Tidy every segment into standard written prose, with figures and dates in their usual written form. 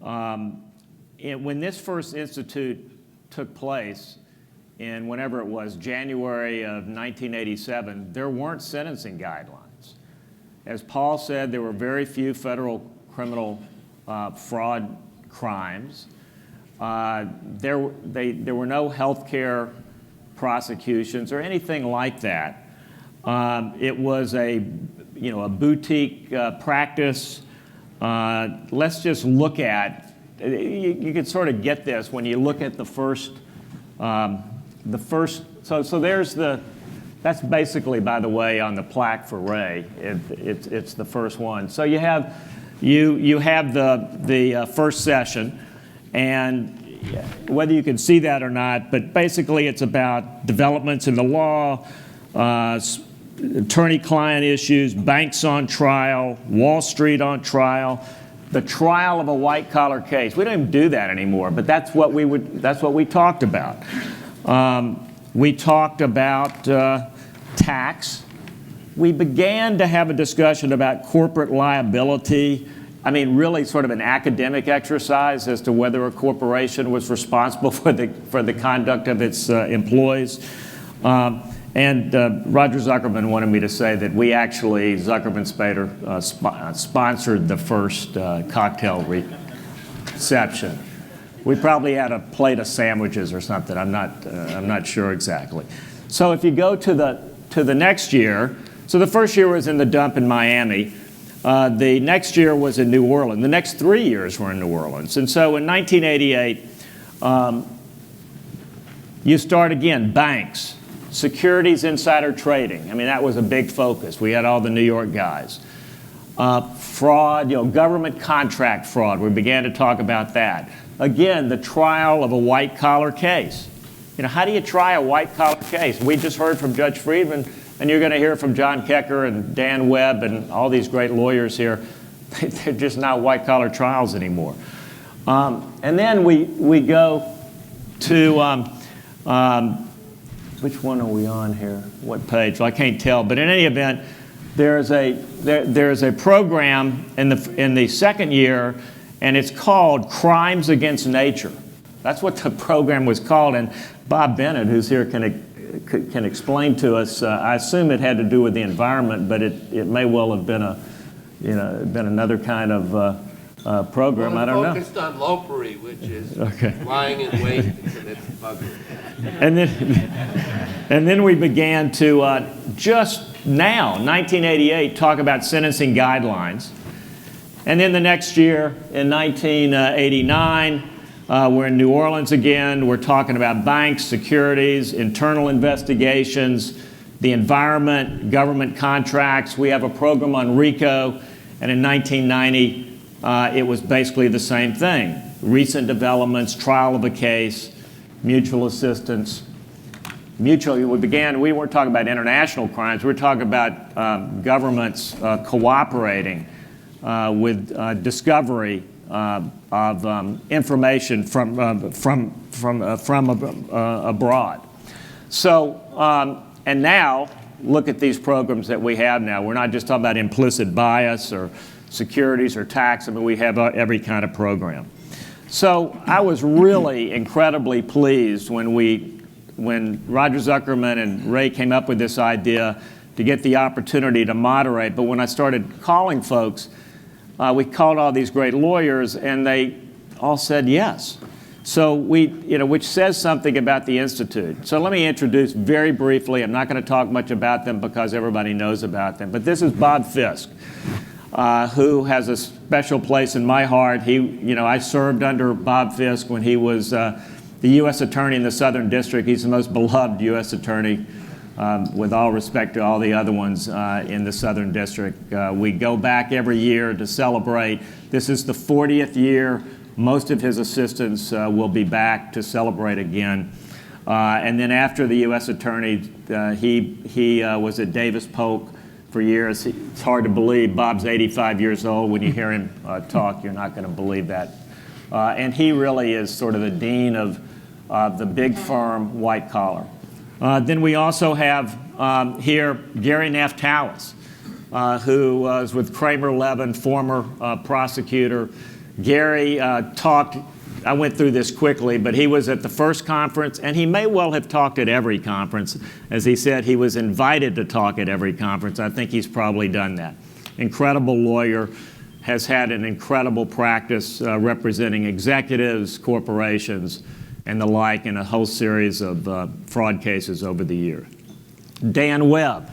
When this first institute took place, in whenever it was, January of 1987, there weren't sentencing guidelines. As Paul said, there were very few federal criminal fraud crimes. There were no healthcare prosecutions or anything like that. It was a boutique practice. Let's just look at, you can sort of get this when you look at the first, so there's that's basically, by the way, on the plaque for Ray. It's the first one. So you have the first session, and whether you can see that or not, but basically it's about developments in the law, attorney-client issues, banks on trial, Wall Street on trial, the trial of a white-collar case. We don't even do that anymore, but that's what we talked about. We talked about tax. We began to have a discussion about corporate liability. I mean, really sort of an academic exercise as to whether a corporation was responsible for the conduct of its employees. And Roger Zuckerman wanted me to say that we actually, Zuckerman Spader, sponsored the first cocktail reception. We probably had a plate of sandwiches or something. I'm not sure exactly. So if you go to the next year, so the first year was in the dump in Miami. The next year was in New Orleans. The next 3 years were in New Orleans. And so in 1988, you start again, banks, securities insider trading. I mean, that was a big focus. We had all the New York guys. Fraud, government contract fraud. We began to talk about that. Again, the trial of a white-collar case. How do you try a white-collar case? We just heard from Judge Friedman, and you're going to hear from John Keker and Dan Webb and all these great lawyers here. They're just not white-collar trials anymore. And then we go to, which one are we on here? What page? Well, I can't tell. But in any event, there's a program in the second year, and it's called Crimes Against Nature. That's what the program was called. And Bob Bennett, who's here, can explain to us. I assume it had to do with the environment, but it may well have been been another kind of program. Well, I don't know. Focused on lopery, which is lying in wait to commit buggery. And then we began to just now, 1988, talk about sentencing guidelines. And then the next year, in 1989, we're in New Orleans again. We're talking about banks, securities, internal investigations, the environment, government contracts. We have a program on RICO. And in 1990, it was basically the same thing. Recent developments, trial of a case, mutual assistance. We weren't talking about international crimes. We were talking about governments cooperating with discovery of information from abroad. So, and now, look at these programs that we have now. We're not just talking about implicit bias or securities or tax. I mean, we have every kind of program. So I was really incredibly pleased when Roger Zuckerman and Ray came up with this idea to get the opportunity to moderate. But when I started calling folks, we called all these great lawyers, and they all said yes. So which says something about the Institute. So let me introduce very briefly. I'm not going to talk much about them because everybody knows about them. But this is Bob Fiske, who has a special place in my heart. I served under Bob Fiske when he was the U.S. Attorney in the Southern District. He's the most beloved U.S. Attorney, with all respect to all the other ones in the Southern District. We go back every year to celebrate. This is the 40th year. Most of his assistants will be back to celebrate again. And then after the U.S. Attorney, he was at Davis Polk for years. It's hard to believe. Bob's 85 years old. When you hear him talk, you're not going to believe that. And he really is sort of the dean of the big firm white collar. Then we also have here Gary Naftalis, who was with Kramer Levin, former prosecutor. Gary talked, I went through this quickly, but he was at the first conference, and he may well have talked at every conference. As he said, he was invited to talk at every conference. I think he's probably done that. Incredible lawyer, has had an incredible practice representing executives, corporations, and the like in a whole series of fraud cases over the years. Dan Webb.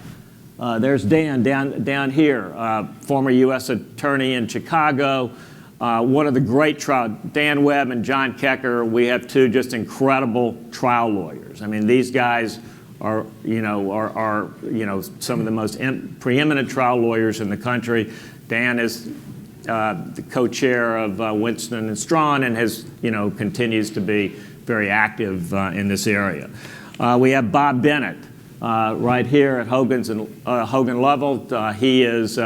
There's Dan down here, former U.S. attorney in Chicago. One of the great Dan Webb and John Keker, we have two just incredible trial lawyers. I mean, these guys are some of the most preeminent trial lawyers in the country. Dan is the co-chair of Winston and Strawn and has, continues to be very active in this area. We have Bob Bennett right here at Hogan Lovell. He is,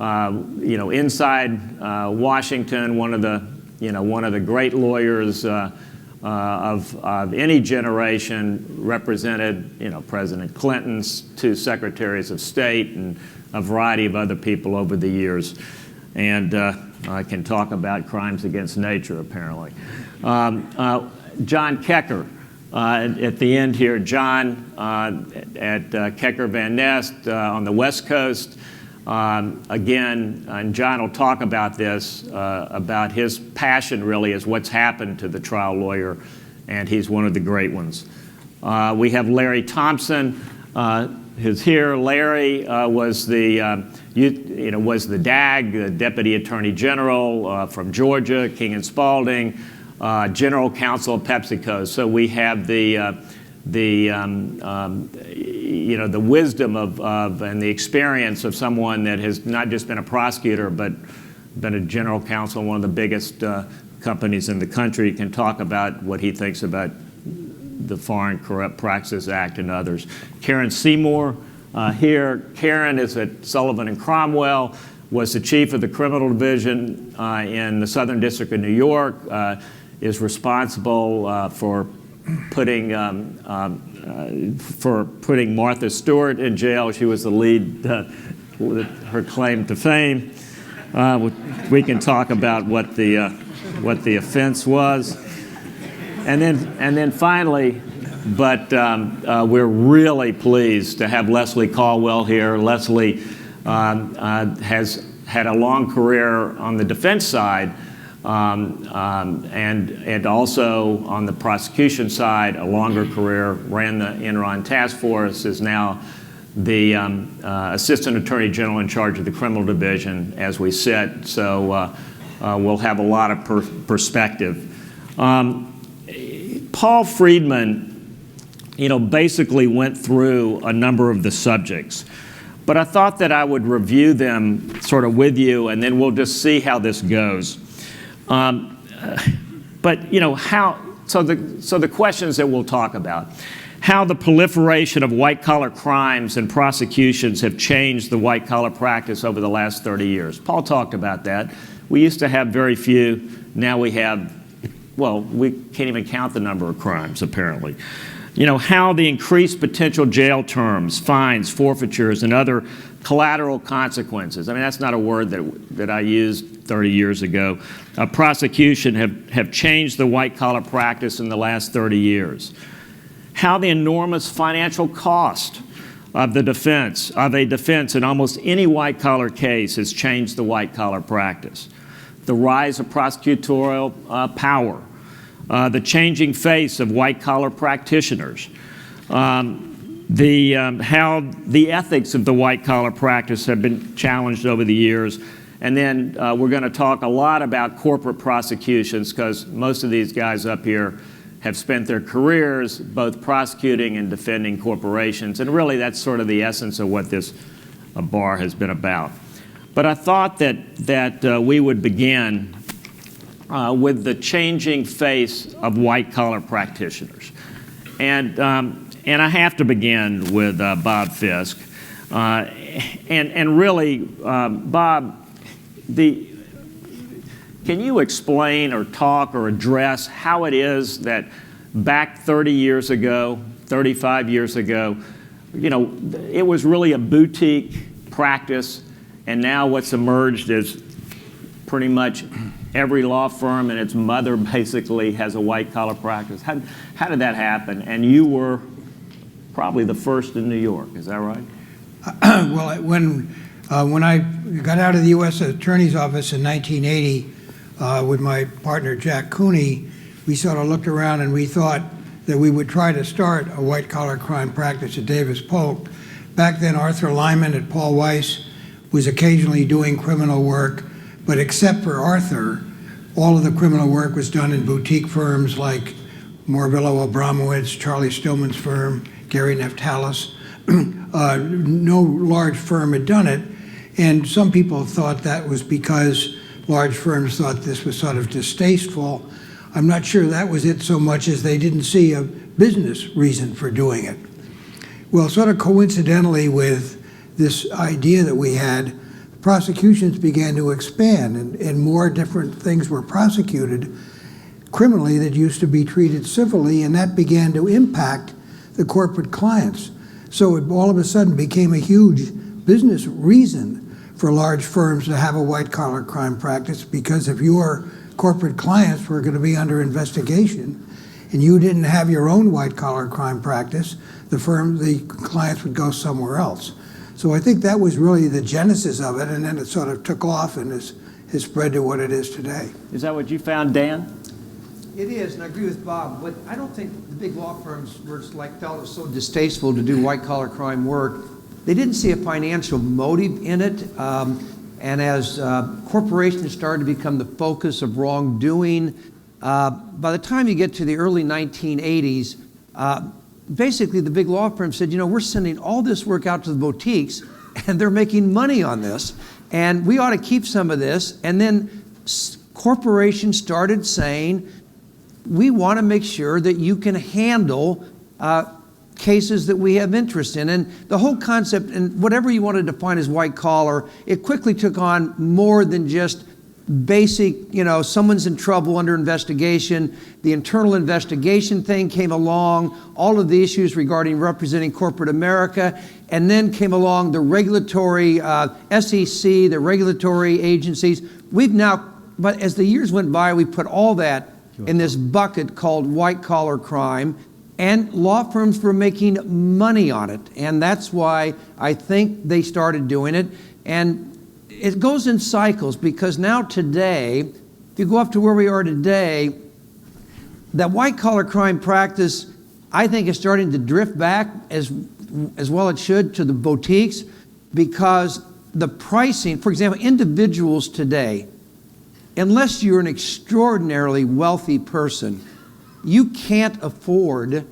inside Washington, one of the great lawyers of any generation, represented, President Clinton's two secretaries of state and a variety of other people over the years. And I can talk about crimes against nature, apparently. John Keker, at the end here, John at Keker Van Nest on the West Coast. Again, and John will talk about this, about his passion really is what's happened to the trial lawyer, and he's one of the great ones. We have Larry Thompson, who's here. Larry was the DAG, the Deputy Attorney General from Georgia, King and Spalding, General Counsel of PepsiCo. So we have the wisdom of and the experience of someone that has not just been a prosecutor, but been a general counsel in one of the biggest companies in the country. He can talk about what he thinks about the Foreign Corrupt Practices Act and others. Karen Seymour here. Karen is at Sullivan and Cromwell, was the chief of the criminal division in the Southern District of New York, is responsible for putting Martha Stewart in jail. She was the lead, her claim to fame. We can talk about what the offense was. And then finally, but we're really pleased to have Leslie Caldwell here. Leslie has had a long career on the defense side, and also on the prosecution side, a longer career, ran the Enron task force, is now the Assistant Attorney General in charge of the criminal division as we sit. So we'll have a lot of perspective. Paul Friedman, basically went through a number of the subjects, but I thought that I would review them sort of with you, and then we'll just see how this goes. But so the questions that we'll talk about: how the proliferation of white-collar crimes and prosecutions have changed the white-collar practice over the last 30 years. Paul talked about that. We used to have very few. Now we have, well, we can't even count the number of crimes, apparently. How the increased potential jail terms, fines, forfeitures, and other collateral consequences. I mean, that's not a word that I used 30 years ago. Prosecution have changed the white-collar practice in the last 30 years. How the enormous financial cost of a defense in almost any white-collar case has changed the white-collar practice. The rise of prosecutorial power. The changing face of white-collar practitioners. How the ethics of the white-collar practice have been challenged over the years. And then we're going to talk a lot about corporate prosecutions, because most of these guys up here have spent their careers both prosecuting and defending corporations. And really, that's sort of the essence of what this bar has been about. But I thought that we would begin with the changing face of white-collar practitioners. And I have to begin with Bob Fiske. And really, Bob, can you explain or talk or address how it is that back 30 years ago, 35 years ago, it was really a boutique practice, and now what's emerged is pretty much every law firm and its mother basically has a white-collar practice. How did that happen? And you were probably the first in New York, is that right? Well, when I got out of the U.S. Attorney's Office in 1980 with my partner Jack Cooney, we sort of looked around and we thought that we would try to start a white-collar crime practice at Davis Polk. Back then, Arthur Lyman at Paul Weiss was occasionally doing criminal work, but except for Arthur, all of the criminal work was done in boutique firms like Morvillo Abramowitz, Charlie Stillman's firm, Gary Naftalis. No large firm had done it, and some people thought that was because large firms thought this was sort of distasteful. I'm not sure that was it so much as they didn't see a business reason for doing it. Well, sort of coincidentally with this idea that we had, prosecutions began to expand and more different things were prosecuted criminally that used to be treated civilly, and that began to impact the corporate clients. So it all of a sudden became a huge business reason for large firms to have a white-collar crime practice, because if your corporate clients were going to be under investigation and you didn't have your own white-collar crime practice, the clients would go somewhere else. So I think that was really the genesis of it, and then it sort of took off and has spread to what it is today. Is that what you found, Dan? It is, and I agree with Bob, but I don't think the big law firms felt it was so distasteful to do white-collar crime work. They didn't see a financial motive in it, and as corporations started to become the focus of wrongdoing, by the time you get to the early 1980s, basically the big law firms said, we're sending all this work out to the boutiques, and they're making money on this, and we ought to keep some of this. And then corporations started saying, we want to make sure that you can handle cases that we have interest in. And the whole concept, and whatever you want to define as white collar, it quickly took on more than just basic, someone's in trouble under investigation. The internal investigation thing came along, all of the issues regarding representing corporate America, and then came along the regulatory SEC, the regulatory agencies. But as the years went by, we put all that in this bucket called white-collar crime, and law firms were making money on it. And that's why I think they started doing it. And it goes in cycles, because now today, if you go up to where we are today, that white-collar crime practice, I think, is starting to drift back as well it should to the boutiques, because the pricing, for example, individuals today, unless you're an extraordinarily wealthy person, you can't afford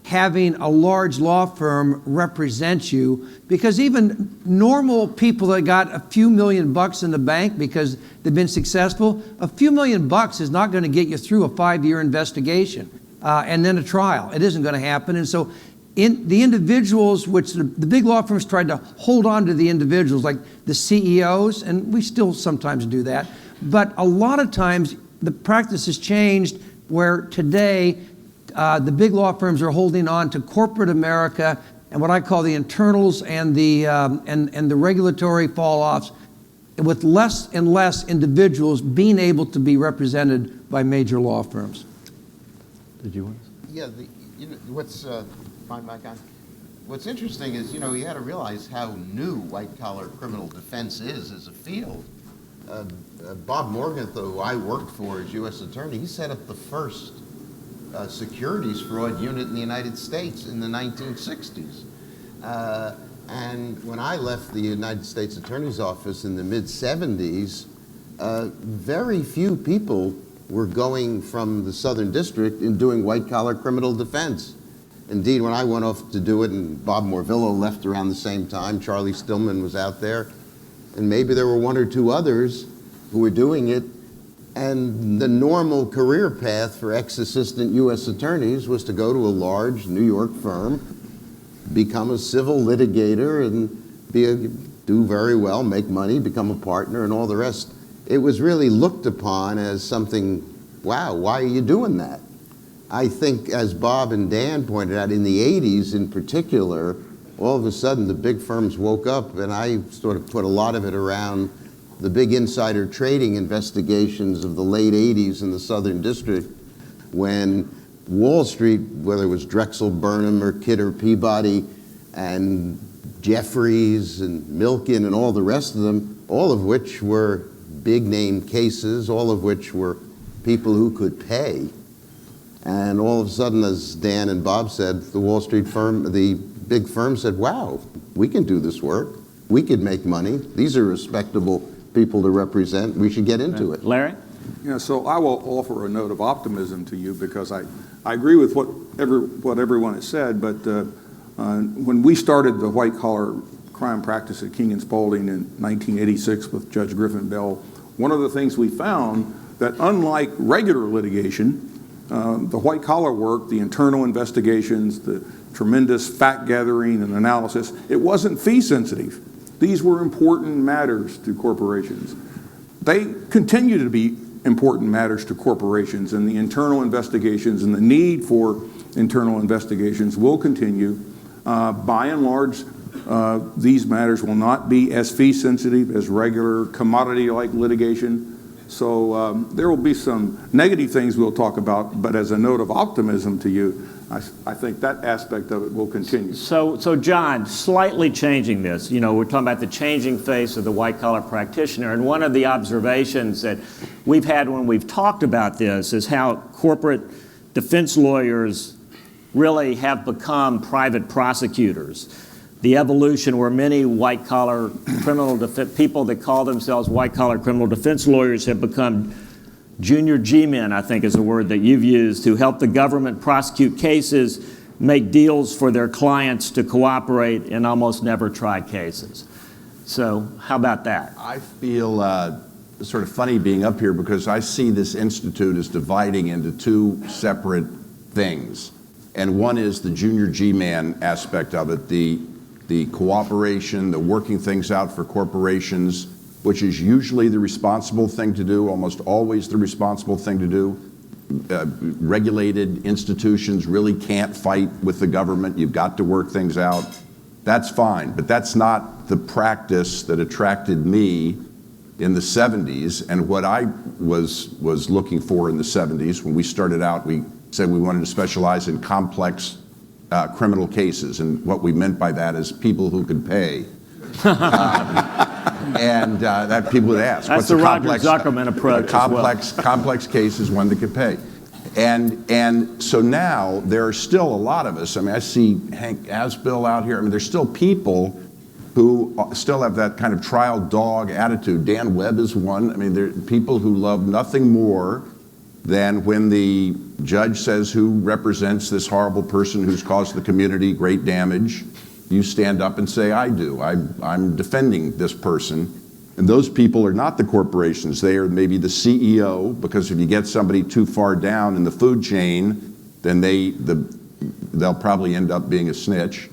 having a large law firm represent you, because even normal people that got a few $1,000,000 in the bank because they've been successful, a few $1,000,000 is not going to get you through a 5-year investigation and then a trial. It isn't going to happen. And so in the individuals, which the big law firms tried to hold on to the individuals, like the CEOs, and we still sometimes do that, but a lot of times the practice has changed, where today the big law firms are holding on to corporate America and what I call the internals and the regulatory fall-offs, with less and less individuals being able to be represented by major law firms. Did you want to? Yeah, what's interesting is, you had to realize how new white-collar criminal defense is as a field. Bob Morgenthau, who I worked for as U.S. Attorney, he set up the first securities fraud unit in the United States in the 1960s. And when I left the United States Attorney's Office in the mid-70s, very few people were going from the Southern District and doing white-collar criminal defense. Indeed, when I went off to do it, and Bob Morvillo left around the same time, Charlie Stillman was out there, and maybe there were one or two others who were doing it. And the normal career path for ex-assistant U.S. attorneys was to go to a large New York firm, become a civil litigator, and do very well, make money, become a partner, and all the rest. It was really looked upon as something, wow, why are you doing that? I think, as Bob and Dan pointed out, in the 80s in particular, all of a sudden the big firms woke up, and I sort of put a lot of it around the big insider trading investigations of the late 80s in the Southern District, when Wall Street, whether it was Drexel Burnham or Kidder Peabody and Jeffries and Milken and all the rest of them, all of which were big name cases, all of which were people who could pay. And all of a sudden, as Dan and Bob said, the Wall Street firm, the big firm said, wow, we can do this work. We could make money. These are respectable people to represent. We should get into it. Larry? Yeah, so I will offer a note of optimism to you, because I agree with what everyone has said, but when we started the white-collar crime practice at King & Spalding in 1986 with Judge Griffin Bell, one of the things we found that unlike regular litigation, the white-collar work, the internal investigations, the tremendous fact-gathering and analysis, it wasn't fee-sensitive. These were important matters to corporations. They continue to be important matters to corporations, and the internal investigations and the need for internal investigations will continue. By and large, these matters will not be as fee-sensitive as regular commodity-like litigation. So there will be some negative things we'll talk about, but as a note of optimism to you, I think that aspect of it will continue. So John, slightly changing this, you know, we're talking about the changing face of the white-collar practitioner, and one of the observations that we've had when we've talked about this is how corporate defense lawyers really have become private prosecutors. The evolution where many white-collar criminal people that call themselves white-collar criminal defense lawyers have become junior G-men, I think is a word that you've used, who help the government prosecute cases, make deals for their clients to cooperate, and almost never try cases. So how about that? I feel sort of funny being up here, because I see this institute as dividing into two separate things. And one is the junior G-man aspect of it, the cooperation, the working things out for corporations, which is usually the responsible thing to do, almost always the responsible thing to do. Regulated institutions really can't fight with the government. You've got to work things out. That's fine, but that's not the practice that attracted me in the 70s. And what I was looking for in the 70s, when we started out, we said we wanted to specialize in complex criminal cases, and what we meant by that is people who could pay. And that people would ask, That's what's the a Roger complex, Zuckerman approach complex case is one that could pay. And so now there are still a lot of us. I mean, I see Hank Asbill out here. I mean, there's still people who still have that kind of trial dog attitude. Dan Webb is one. I mean, there are people who love nothing more than when the judge says who represents this horrible person who's caused the community great damage. You stand up and say, I do. I'm defending this person. And those people are not the corporations. They are maybe the CEO, because if you get somebody too far down in the food chain, then they'll probably end up being a snitch.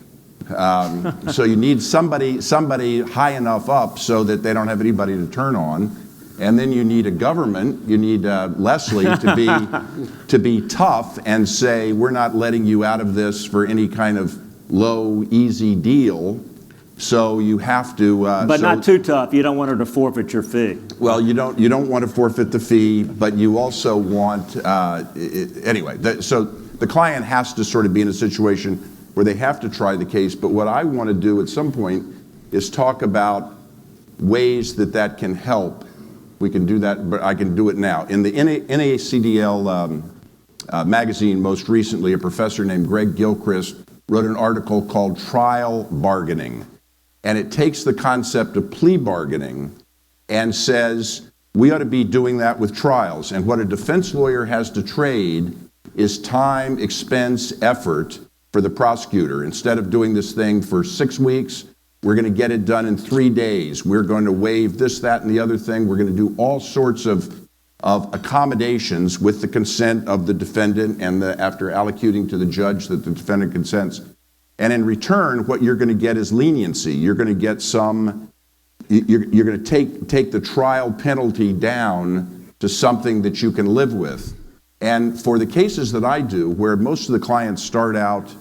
So you need somebody high enough up so that they don't have anybody to turn on. And then you need a government, you need Leslie to be tough and say, we're not letting you out of this for any kind of low, easy deal. So you have to... but not too tough. You don't want her to forfeit your fee. Well, you don't want to forfeit the fee, but you also want... anyway, so the client has to sort of be in a situation where they have to try the case. But what I want to do at some point is talk about ways that can help. We can do that, but I can do it now. In the NACDL magazine, most recently, a professor named Greg Gilchrist wrote an article called Trial Bargaining. And it takes the concept of plea bargaining and says we ought to be doing that with trials. And what a defense lawyer has to trade is time, expense, effort for the prosecutor. Instead of doing this thing for 6 weeks, we're going to get it done in 3 days. We're going to waive this, that, and the other thing. We're going to do all sorts of accommodations with the consent of the defendant and after allocuting to the judge that the defendant consents. And in return, what you're going to get is leniency. You're going to get you're going to take the trial penalty down to something that you can live with. And for the cases that I do, where most of the clients start out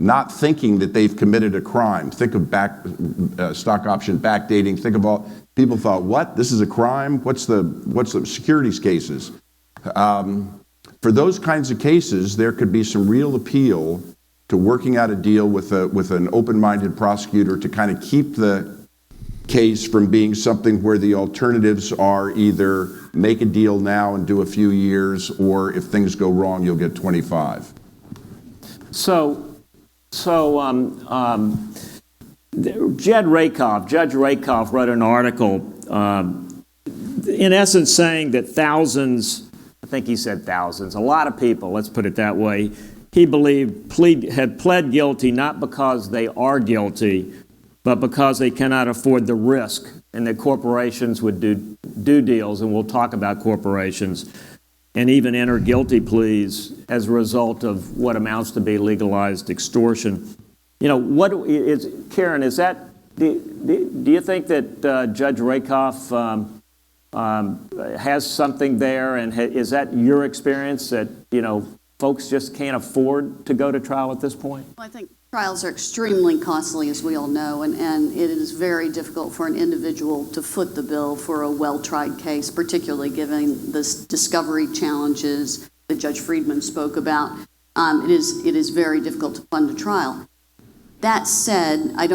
not thinking that they've committed a crime, think of stock option backdating, think of all, people thought, what? This is a crime? What's the securities cases? For those kinds of cases, there could be some real appeal to working out a deal with an open-minded prosecutor to kind of keep the case from being something where the alternatives are either make a deal now and do a few years, or if things go wrong, you'll get 25. Judge Rakoff wrote an article, in essence saying that thousands, I think he said thousands, a lot of people, let's put it that way, he believed had pled guilty not because they are guilty, but because they cannot afford the risk, and that corporations would do deals, and we'll talk about corporations, and even enter guilty pleas as a result of what amounts to be legalized extortion. You know, Karen, is that, do you think that Judge Rakoff has something there, and is that your experience that, you know, folks just can't afford to go to trial at this point? Well, I think trials are extremely costly, as we all know, and it is very difficult for an individual to foot the bill for a well-tried case, particularly given the discovery challenges that Judge Friedman spoke about. It is very difficult to fund a trial. That said, I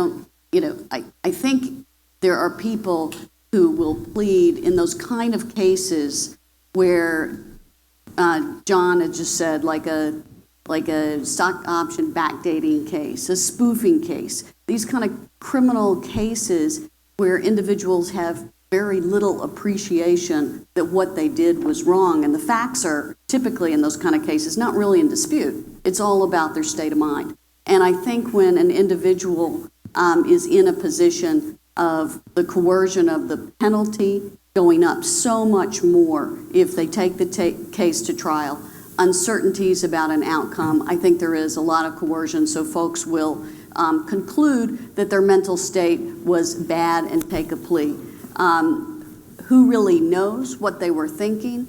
think there are people who will plead in those kind of cases where John had just said, like a stock option backdating case, a spoofing case, these kind of criminal cases where individuals have very little appreciation that what they did was wrong. And the facts are typically in those kind of cases not really in dispute. It's all about their state of mind. And I think when an individual is in a position of the coercion of the penalty going up so much more if they take the case to trial, uncertainties about an outcome, I think there is a lot of coercion, so folks will conclude that their mental state was bad and take a plea. Who really knows what they were thinking?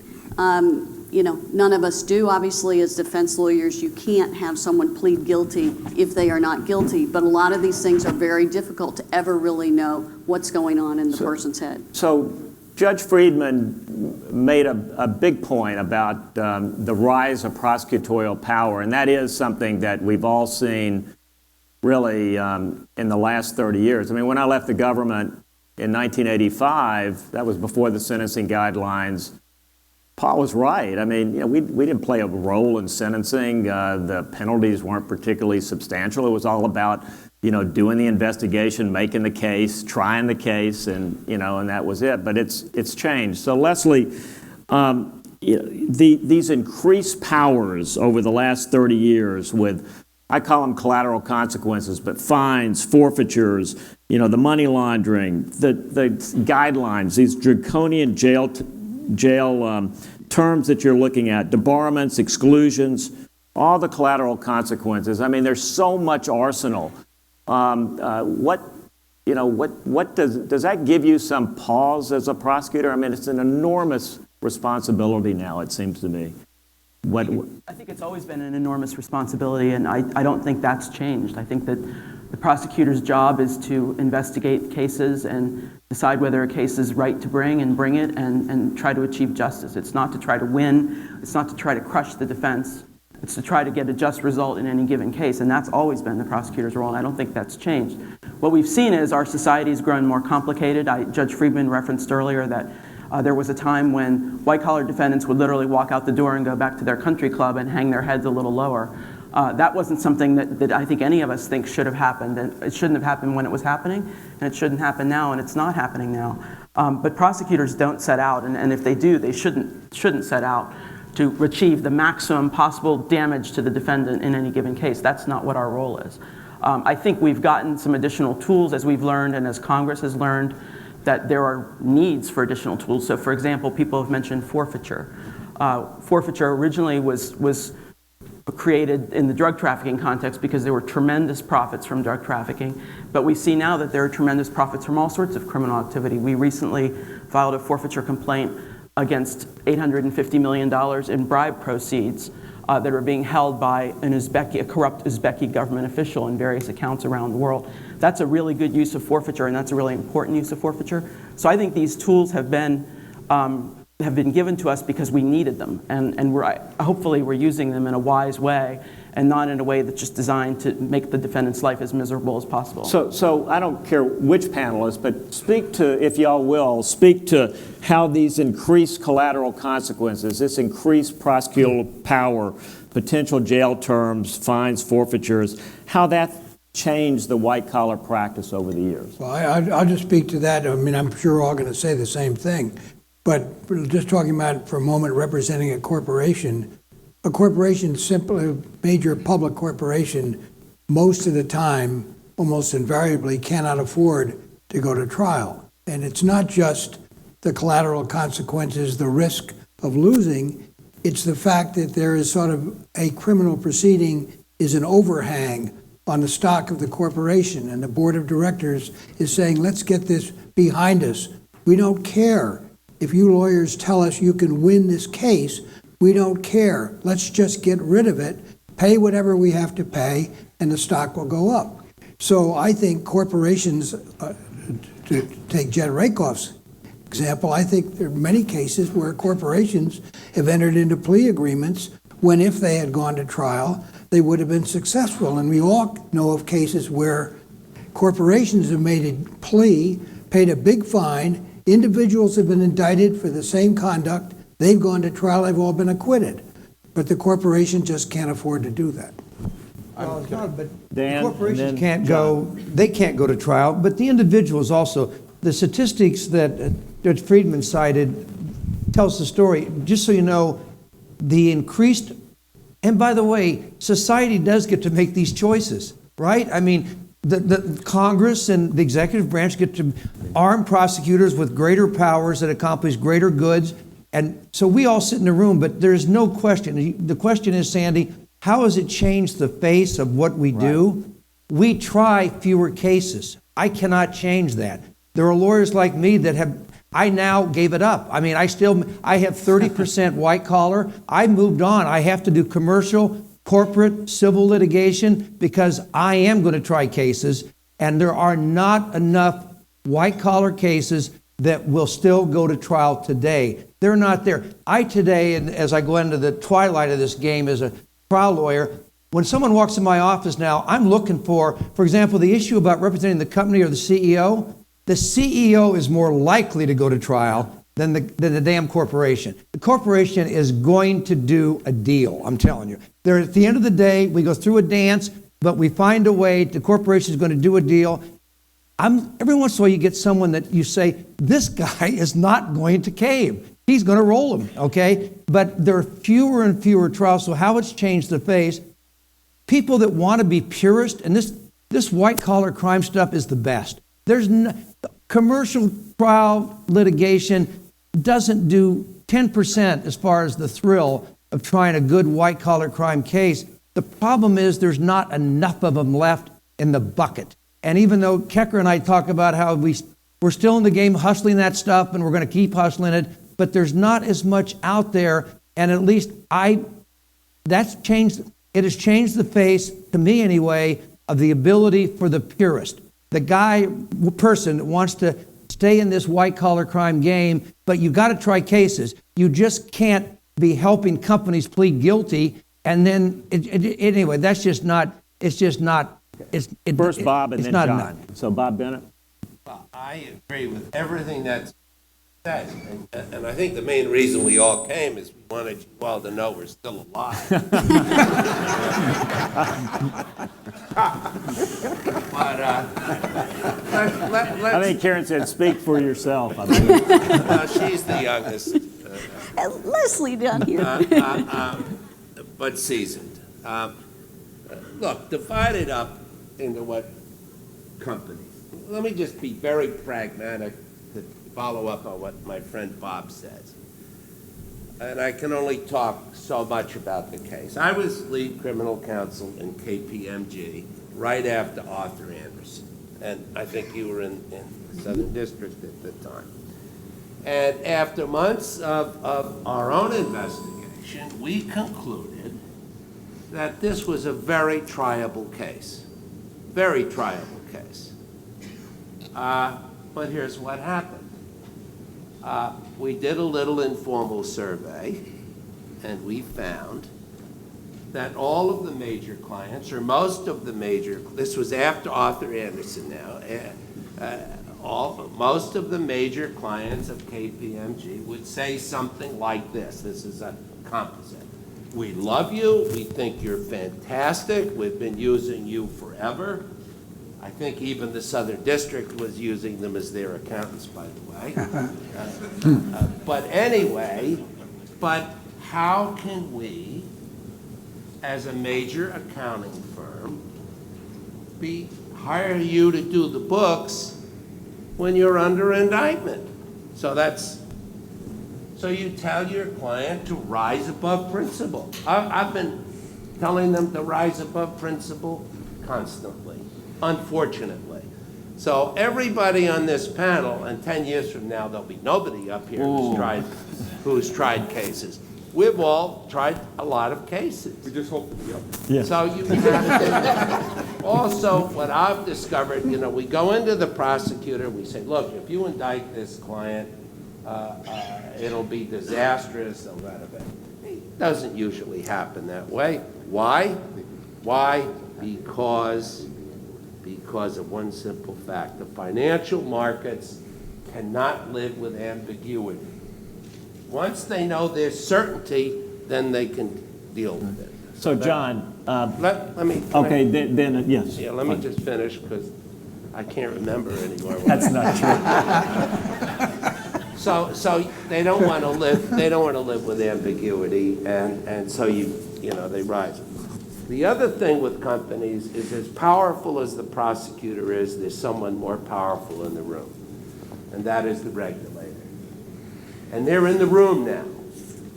None of us do. Obviously, as defense lawyers, you can't have someone plead guilty if they are not guilty, but a lot of these things are very difficult to ever really know what's going on in the person's head. So Judge Friedman made a big point about the rise of prosecutorial power, and that is something that we've all seen really in the last 30 years. I mean, when I left the government in 1985, that was before the sentencing guidelines, Paul was right. I mean, we didn't play a role in sentencing. The penalties weren't particularly substantial. It was all about, doing the investigation, making the case, trying the case, and that was it. But it's changed. So Leslie, these increased powers over the last 30 years with, I call them collateral consequences, but fines, forfeitures, the money laundering, the guidelines, these draconian jail terms that you're looking at, debarments, exclusions, all the collateral consequences. I mean, there's so much arsenal. What does that give you some pause as a prosecutor? I mean, it's an enormous responsibility now, it seems to me. I think it's always been an enormous responsibility, and I don't think that's changed. I think that the prosecutor's job is to investigate cases and decide whether a case is right to bring it and try to achieve justice. It's not to try to win. It's not to try to crush the defense. It's to try to get a just result in any given case, and that's always been the prosecutor's role, and I don't think that's changed. What we've seen is our society has grown more complicated. Judge Friedman referenced earlier that there was a time when white-collar defendants would literally walk out the door and go back to their country club and hang their heads a little lower. That wasn't something that I think any of us think should have happened. And it shouldn't have happened when it was happening, and it shouldn't happen now, and it's not happening now. But prosecutors don't set out, and if they do, they shouldn't set out to achieve the maximum possible damage to the defendant in any given case. That's not what our role is. I think we've gotten some additional tools as we've learned and as Congress has learned that there are needs for additional tools. So, for example, people have mentioned forfeiture. Forfeiture originally was created in the drug trafficking context because there were tremendous profits from drug trafficking. But we see now that there are tremendous profits from all sorts of criminal activity. We recently filed a forfeiture complaint against $850 million in bribe proceeds that are being held by a corrupt Uzbeki government official in various accounts around the world. That's a really good use of forfeiture, and that's a really important use of forfeiture. So I think these tools have been given to us because we needed them, and hopefully we're using them in a wise way and not in a way that's just designed to make the defendant's life as miserable as possible. So I don't care which panelist, but speak to, if y'all will, speak to how these increased collateral consequences, this increased prosecutorial power, potential jail terms, fines, forfeitures, how that changed the white-collar practice over the years. Well, I'll just speak to that. I mean, I'm sure we're all going to say the same thing. But just talking about for a moment representing a corporation simply, a major public corporation, most of the time, almost invariably, cannot afford to go to trial. And it's not just the collateral consequences, the risk of losing, it's the fact that there is sort of a criminal proceeding is an overhang on the stock of the corporation, and the board of directors is saying, let's get this behind us. We don't care if you lawyers tell us you can win this case. We don't care. Let's just get rid of it, pay whatever we have to pay, and the stock will go up. So I think corporations, to take Jen Rakoff's example, I think there are many cases where corporations have entered into plea agreements when if they had gone to trial, they would have been successful. And we all know of cases where corporations have made a plea, paid a big fine, individuals have been indicted for the same conduct, they've gone to trial, they've all been acquitted. But the corporation just can't afford to do that. Well, it's not, but Dan, corporations and then can't go, they can't go to trial, but the individuals also. The statistics that Judge Friedman cited tells the story. Just so you know, the increased, and by the way, society does get to make these choices, right? I mean, the Congress and the executive branch get to arm prosecutors with greater powers that accomplish greater goods. And so we all sit in a room, but there's no question. The question is, Sandy, how has it changed the face of what we do? We try fewer cases. I cannot change that. There are lawyers like me that I now gave it up. I mean, I have 30% white collar. I moved on. I have to do commercial, corporate, civil litigation because I am going to try cases, and there are not enough white collar cases that will still go to trial today. They're not there. Today, and as I go into the twilight of this game as a trial lawyer, when someone walks in my office now, I'm looking for example, the issue about representing the company or the CEO. The CEO is more likely to go to trial than the damn corporation. The corporation is going to do a deal, I'm telling you. At the end of the day, we go through a dance, but we find a way, the corporation is going to do a deal. Every once in a while you get someone that you say, this guy is not going to cave. He's going to roll him, okay? But there are fewer and fewer trials, so how it's changed the face. People that want to be purist, and this white-collar crime stuff is the best. Commercial trial litigation doesn't do 10% as far as the thrill of trying a good white-collar crime case. The problem is there's not enough of them left in the bucket. And even though Keker and I talk about how we're still in the game hustling that stuff and we're going to keep hustling it, but there's not as much out there, and at least that's changed. It has changed the face, to me anyway, of the ability for the purist. The person that wants to stay in this white-collar crime game, but you've got to try cases. You just can't be helping companies plead guilty, and then, anyway, that's just not, it's just not, First Bob and then not John. enough. So Bob Bennett. Well, I agree with everything that's said, and I think the main reason we all came is we wanted you all to know we're still alive. But I think Karen said, speak for yourself. she's the youngest. Leslie down here. But seasoned. Look, divided up into what companies. Let me just be very pragmatic to follow up on what my friend Bob says. And I can only talk so much about the case. I was lead criminal counsel in KPMG right after Arthur Anderson. And I think you were in the Southern District at the time. And after months of our own investigation, we concluded that this was a very triable case. Very triable case. But here's what happened. We did a little informal survey, and we found that all of the major clients, or most of the major, this was after Arthur Anderson now, most of the major clients of KPMG would say something like this. This is a composite. We love you. We think you're fantastic. We've been using you forever. I think even the Southern District was using them as their accountants, by the way. But anyway, but how can we, as a major accounting firm, hire you to do the books when you're under indictment? So you tell your client to rise above principle. I've been telling them to rise above principle constantly, unfortunately. So everybody on this panel, and 10 years from now, there'll be nobody up here who's tried cases. We've all tried a lot of cases. We just hope, Yeah. So you have to, also what I've discovered, we go into the prosecutor, we say, look, if you indict this client, it'll be disastrous, it doesn't usually happen that way. Why? Because of one simple fact. The financial markets cannot live with ambiguity. Once they know there's certainty, then they can deal with it. So, John, Let me. okay, then yes. Yeah, let me just finish because I can't remember anymore. That's not true. So they don't want to live. They don't want to live with ambiguity, and so they rise. The other thing with companies is, as powerful as the prosecutor is, there's someone more powerful in the room, and that is the regulator. And they're in the room now.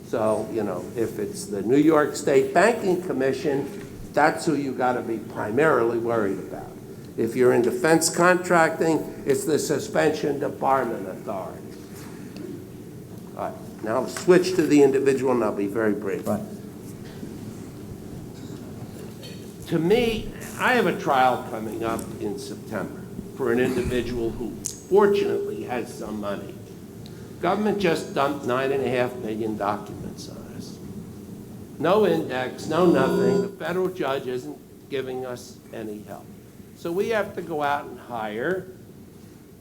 So, if it's the New York State Banking Commission, that's who you got to be primarily worried about. If you're in defense contracting, it's the Suspension Debarment Authority. All right, now I'll switch to the individual, and I'll be very brief. Right. To me, I have a trial coming up in September for an individual who fortunately has some money. Government just dumped 9.5 million documents on us. No index, no nothing. The federal judge isn't giving us any help. So we have to go out and hire,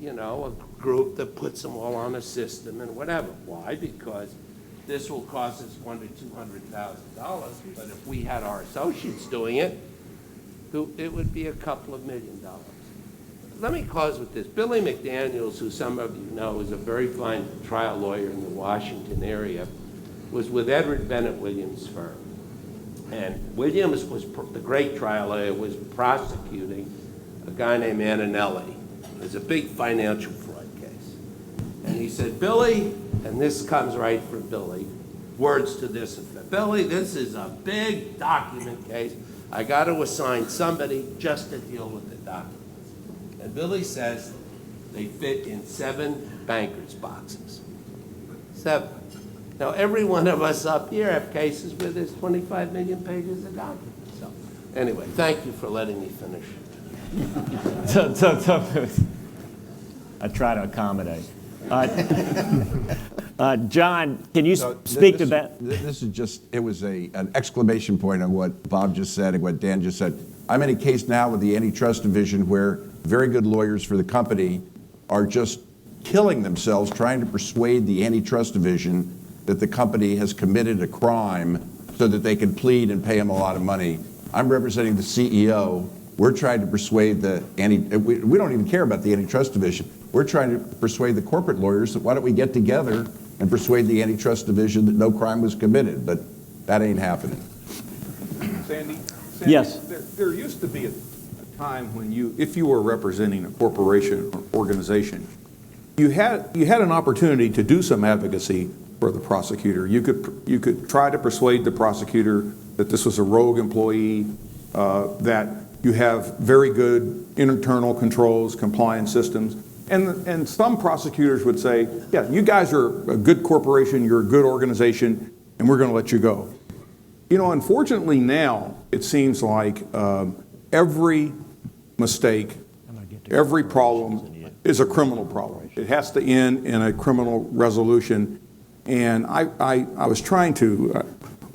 a group that puts them all on a system and whatever. Why? Because this will cost us $100,000 to $200,000, but if we had our associates doing it, it would be a couple of $1 million. Let me close with this. Billy McDaniels, who some of you know is a very fine trial lawyer in the Washington area, was with Edward Bennett Williams' firm. And Williams was, the great trial lawyer, was prosecuting a guy named Antonelli. It was a big financial fraud case. And he said, Billy, and this comes right from Billy, words to this effect. Billy, this is a big document case. I got to assign somebody just to deal with the documents. And Billy says they fit in 7 bankers' boxes. 7. Now, every one of us up here have cases where there's 25 million pages of documents. So, anyway, thank you for letting me finish. I try to accommodate. John, can you speak to that? This is just, it was an exclamation point on what Bob just said and what Dan just said. I'm in a case now with the antitrust division where very good lawyers for the company are just killing themselves trying to persuade the antitrust division that the company has committed a crime so that they can plead and pay him a lot of money. I'm representing the CEO. We're trying to persuade we don't even care about the antitrust division. We're trying to persuade the corporate lawyers that why don't we get together and persuade the antitrust division that no crime was committed, but that ain't happening. Sandy, Yes. There used to be a time when if you were representing a corporation or organization, you had an opportunity to do some advocacy for the prosecutor. You could try to persuade the prosecutor that this was a rogue employee, that you have very good internal controls, compliance systems. And some prosecutors would say, yeah, you guys are a good corporation, you're a good organization, and we're going to let you go. You know, unfortunately now, it seems like every mistake, every problem is a criminal problem. It has to end in a criminal resolution. And I was trying to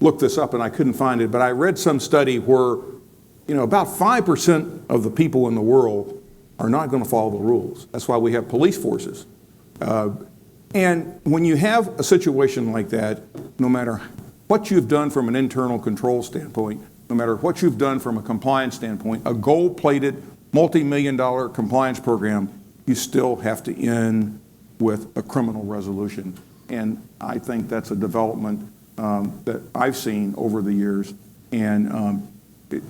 look this up and I couldn't find it, but I read some study where, you know, about 5% of the people in the world are not going to follow the rules. That's why we have police forces. And when you have a situation like that, no matter what you've done from an internal control standpoint, no matter what you've done from a compliance standpoint, a gold-plated, multi-million-dollar compliance program, you still have to end with a criminal resolution. And I think that's a development that I've seen over the years, and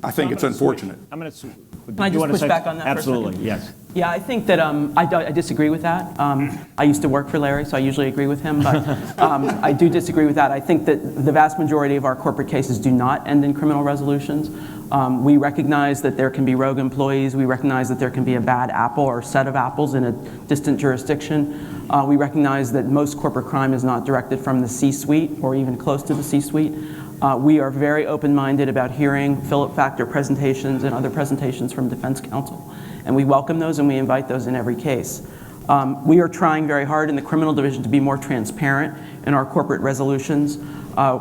I think it's unfortunate. I'm going to. Can I just push back on that for a second? Absolutely, yes. Yeah, I think that I disagree with that. I used to work for Larry, so I usually agree with him, but I do disagree with that. I think that the vast majority of our corporate cases do not end in criminal resolutions. We recognize that there can be rogue employees. We recognize that there can be a bad apple or set of apples in a distant jurisdiction. We recognize that most corporate crime is not directed from the C-suite or even close to the C-suite. We are very open-minded about hearing Philip Factor presentations and other presentations from defense counsel. And we welcome those and we invite those in every case. We are trying very hard in the criminal division to be more transparent in our corporate resolutions.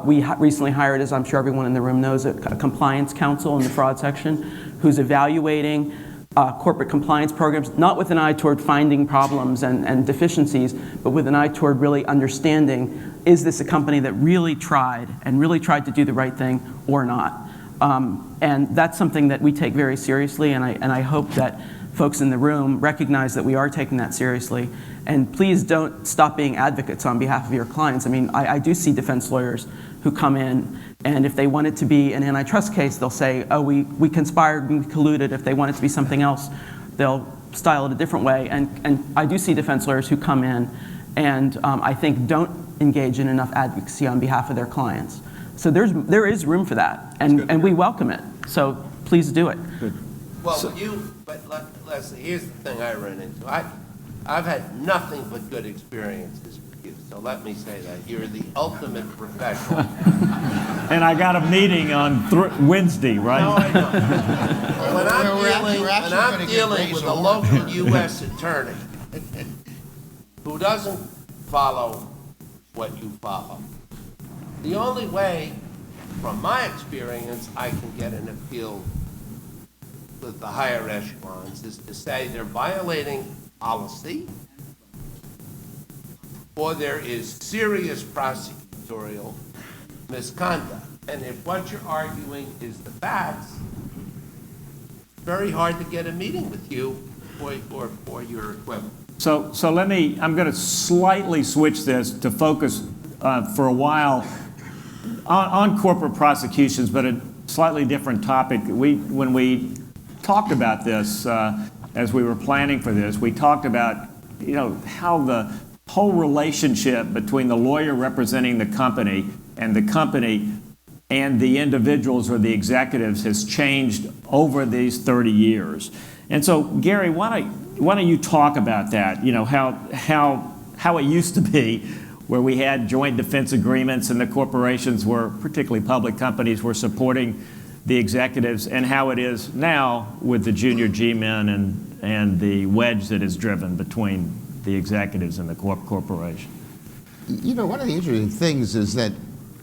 We recently hired, as I'm sure everyone in the room knows, a compliance counsel in the fraud section who's evaluating corporate compliance programs, not with an eye toward finding problems and deficiencies, but with an eye toward really understanding, is this a company that really tried to do the right thing or not? And that's something that we take very seriously, and I hope that folks in the room recognize that we are taking that seriously. And please don't stop being advocates on behalf of your clients. I mean, I do see defense lawyers who come in, and if they want it to be an antitrust case, they'll say, oh, we conspired, we colluded. If they want it to be something else, they'll style it a different way. And I do see defense lawyers who come in and I think don't engage in enough advocacy on behalf of their clients. So there is room for that, and we welcome it. So please do it. Good. Well, but Leslie, here's the thing I run into. I've had nothing but good experiences with you, so let me say that. You're the ultimate professional. And I got a meeting on Wednesday, right? No, I know. When I'm dealing with a local U.S. attorney who doesn't follow what you follow, the only way, from my experience, I can get an appeal with the higher echelons is to say they're violating policy or there is serious prosecutorial misconduct. And if what you're arguing is the facts, it's very hard to get a meeting with you or your equivalent. So I'm going to slightly switch this to focus for a while on corporate prosecutions, but a slightly different topic. When we talked about this as we were planning for this, we talked about how the whole relationship between the lawyer representing the company and the individuals or the executives has changed over these 30 years. And so, Gary, why don't you talk about that? How it used to be, where we had joint defense agreements and the corporations were, particularly public companies, were supporting the executives, and how it is now with the junior G-men and the wedge that is driven between the executives and the corporation. One of the interesting things is that,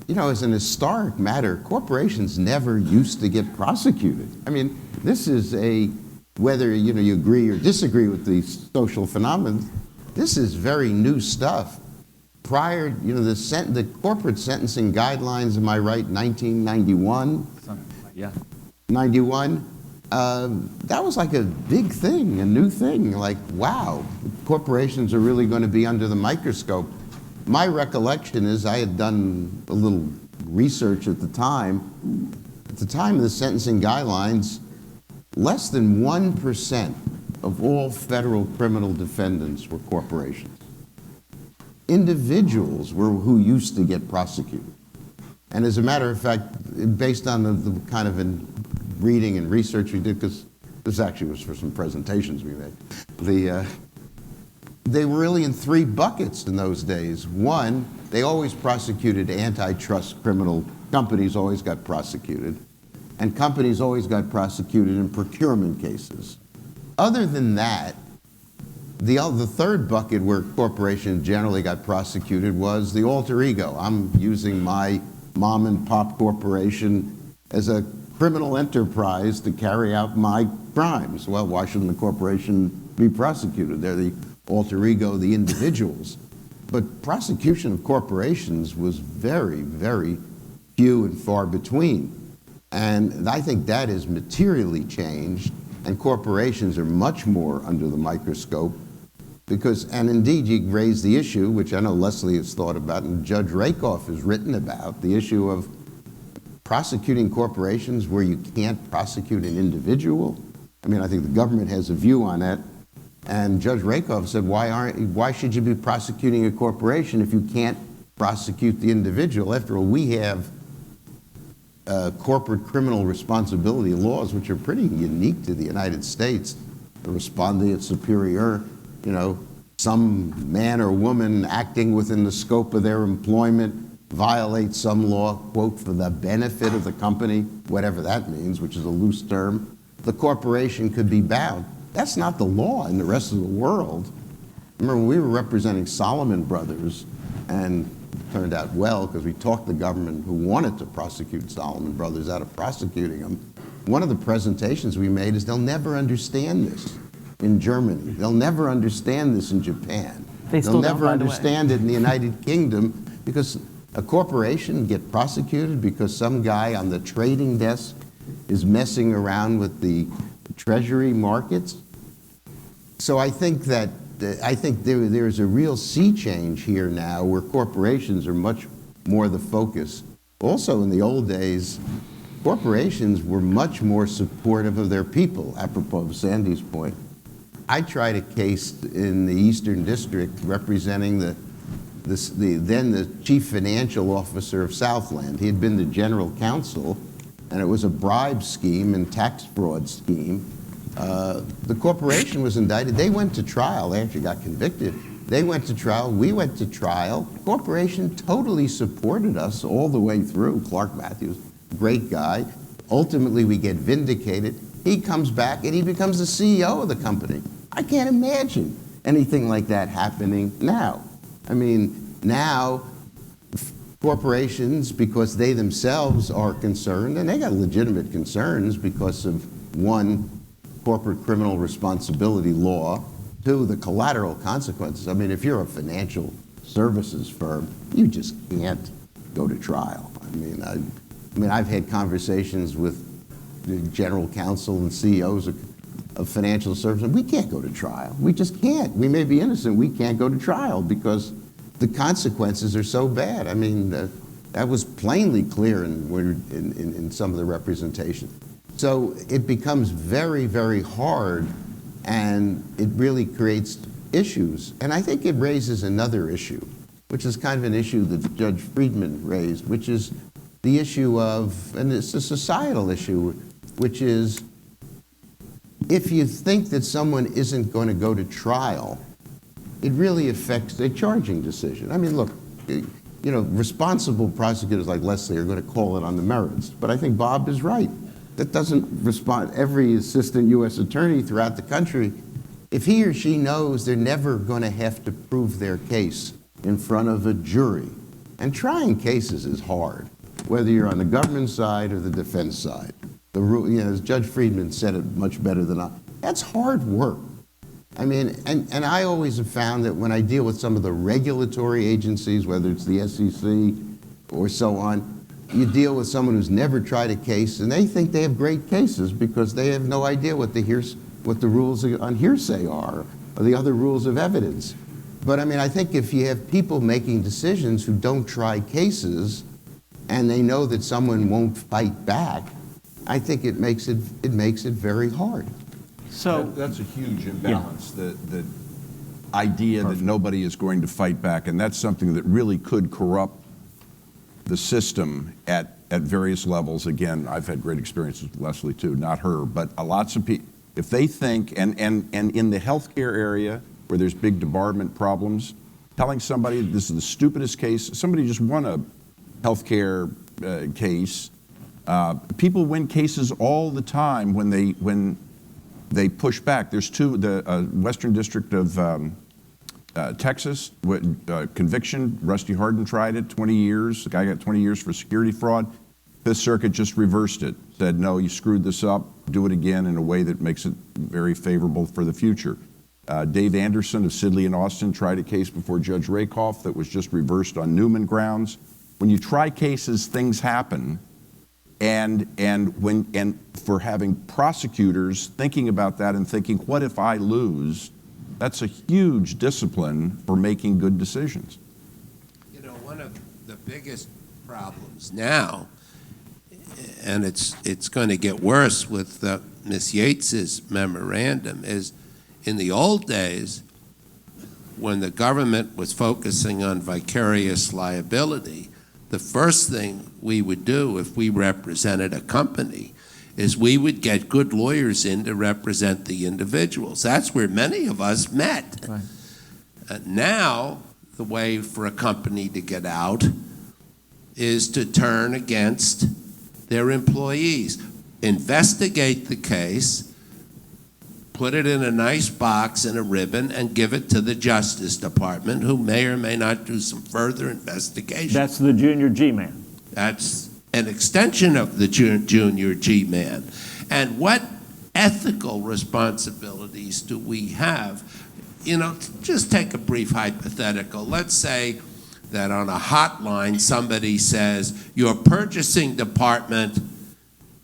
as an historic matter, corporations never used to get prosecuted. I mean, this is whether you agree or disagree with the social phenomenon, this is very new stuff. Prior, the corporate sentencing guidelines, am I right, 1991? Yeah. 91? That was like a big thing, a new thing. Like, wow, corporations are really going to be under the microscope. My recollection is I had done a little research at the time. At the time of the sentencing guidelines, less than 1% of all federal criminal defendants were corporations. Individuals were who used to get prosecuted. And as a matter of fact, based on the kind of reading and research we did, because this actually was for some presentations we made, they were really in three buckets in those days. One, they always prosecuted antitrust criminal companies always got prosecuted, and companies always got prosecuted in procurement cases. Other than that, the third bucket where corporations generally got prosecuted was the alter ego. I'm using my mom and pop corporation as a criminal enterprise to carry out my crimes. Well, why shouldn't the corporation be prosecuted? They're the alter ego, the individuals. But prosecution of corporations was very, very few and far between. And I think that has materially changed, and corporations are much more under the microscope because, and indeed you raised the issue, which I know Leslie has thought about and Judge Rakoff has written about, the issue of prosecuting corporations where you can't prosecute an individual. I mean, I think the government has a view on that. And Judge Rakoff said, why should you be prosecuting a corporation if you can't prosecute the individual? After all, we have corporate criminal responsibility laws, which are pretty unique to the United States. The respondeat superior, some man or woman acting within the scope of their employment violates some law, quote, for the benefit of the company, whatever that means, which is a loose term, the corporation could be bound. That's not the law in the rest of the world. Remember, when we were representing Solomon Brothers, and it turned out well because we talked the government who wanted to prosecute Solomon Brothers out of prosecuting them, one of the presentations we made is they'll never understand this in Germany. They'll never understand this in Japan. They'll never understand it in the United Kingdom because a corporation get prosecuted because some guy on the trading desk is messing around with the treasury markets. So I think that there's a real sea change here now where corporations are much more the focus. Also in the old days, corporations were much more supportive of their people, apropos of Sandy's point. I tried a case in the Eastern District representing then the chief financial officer of Southland. He had been the general counsel, and it was a bribe scheme and tax fraud scheme. The corporation was indicted. They went to trial. They actually got convicted. They went to trial. We went to trial. The corporation totally supported us all the way through. Clark Matthews, great guy. Ultimately, we get vindicated. He comes back and he becomes the CEO of the company. I can't imagine anything like that happening now. I mean, now corporations, because they themselves are concerned, and they got legitimate concerns because of, one, corporate criminal responsibility law, two, the collateral consequences. I mean, if you're a financial services firm, you just can't go to trial. I mean, I've had conversations with the general counsel and CEOs of financial services. We can't go to trial. We just can't. We may be innocent. We can't go to trial because the consequences are so bad. I mean, that was plainly clear in some of the representation. So it becomes very, very hard, and it really creates issues. And I think it raises another issue, which is kind of an issue that Judge Friedman raised, which is the issue of, and it's a societal issue, which is if you think that someone isn't going to go to trial, it really affects their charging decision. I mean, look, responsible prosecutors like Leslie are going to call it on the merits, but I think Bob is right. That doesn't respond. Every assistant U.S. attorney throughout the country, if he or she knows they're never going to have to prove their case in front of a jury, and trying cases is hard, whether you're on the government side or the defense side. As Judge Friedman said it much better than I. That's hard work. I mean, and I always have found that when I deal with some of the regulatory agencies, whether it's the SEC or so on, you deal with someone who's never tried a case, and they think they have great cases because they have no idea what the rules on hearsay are, or the other rules of evidence. But I mean, I think if you have people making decisions who don't try cases, and they know that someone won't fight back, I think it makes it very hard. So That's a huge imbalance, the idea that nobody is going to fight back, and that's something that really could corrupt the system at various levels. Again, I've had great experiences with Leslie too, not her, but lots of people, if they think, and in the healthcare area where there's big debarment problems, telling somebody this is the stupidest case, somebody just won a healthcare case. People win cases all the time when they push back. There's the Western District of Texas, conviction, Rusty Hardin tried it, 20 years. The guy got 20 years for security fraud. Fifth Circuit just reversed it, said, no, you screwed this up, do it again in a way that makes it very favorable for the future. Dave Anderson of Sidley and Austin tried a case before Judge Rakoff that was just reversed on Newman grounds. When you try cases, things happen. And for having prosecutors thinking about that and thinking, what if I lose? That's a huge discipline for making good decisions. You know, one of the biggest problems now, and it's going to get worse with Ms. Yates's memorandum, is in the old days, when the government was focusing on vicarious liability, the first thing we would do if we represented a company is we would get good lawyers in to represent the individuals. That's where many of us met. Right. Now, the way for a company to get out is to turn against their employees, investigate the case, put it in a nice box and a ribbon, and give it to the Justice Department, who may or may not do some further investigation. That's the junior G-man. That's an extension of the junior G-man. And what ethical responsibilities do we have? You know, just take a brief hypothetical. Let's say that on a hotline somebody says, your purchasing department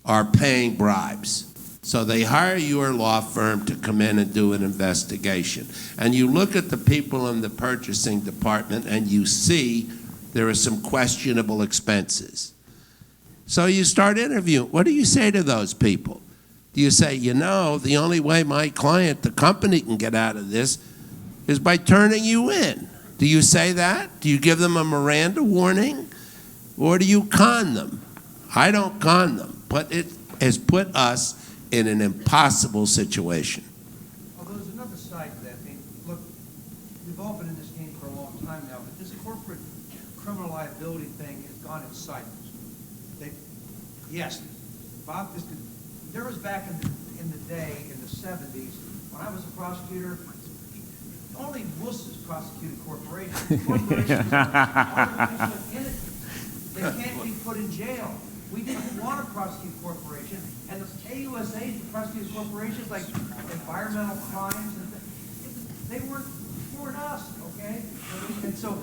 are paying bribes. So they hire your law firm to come in and do an investigation. And you look at the people in the purchasing department and you see there are some questionable expenses. So you start interviewing. What do you say to those people? Do you say, you know, the only way my client, the company, can get out of this is by turning you in? Do you say that? Do you give them a Miranda warning? Or do you con them? I don't con them, but it has put us in an impossible situation. Although there's another side to that. I mean, look, we've all been in this game for a long time now, but this corporate criminal liability thing has gone in cycles. Yes, Bob Fiske, there was back in the day, in the 70s, when I was a prosecutor, only wusses prosecuted corporations. Corporations are artificial entities. They can't be put in jail. We didn't want to prosecute corporations, and the AUSA prosecuted corporations like environmental crimes, and they weren't us, okay? And so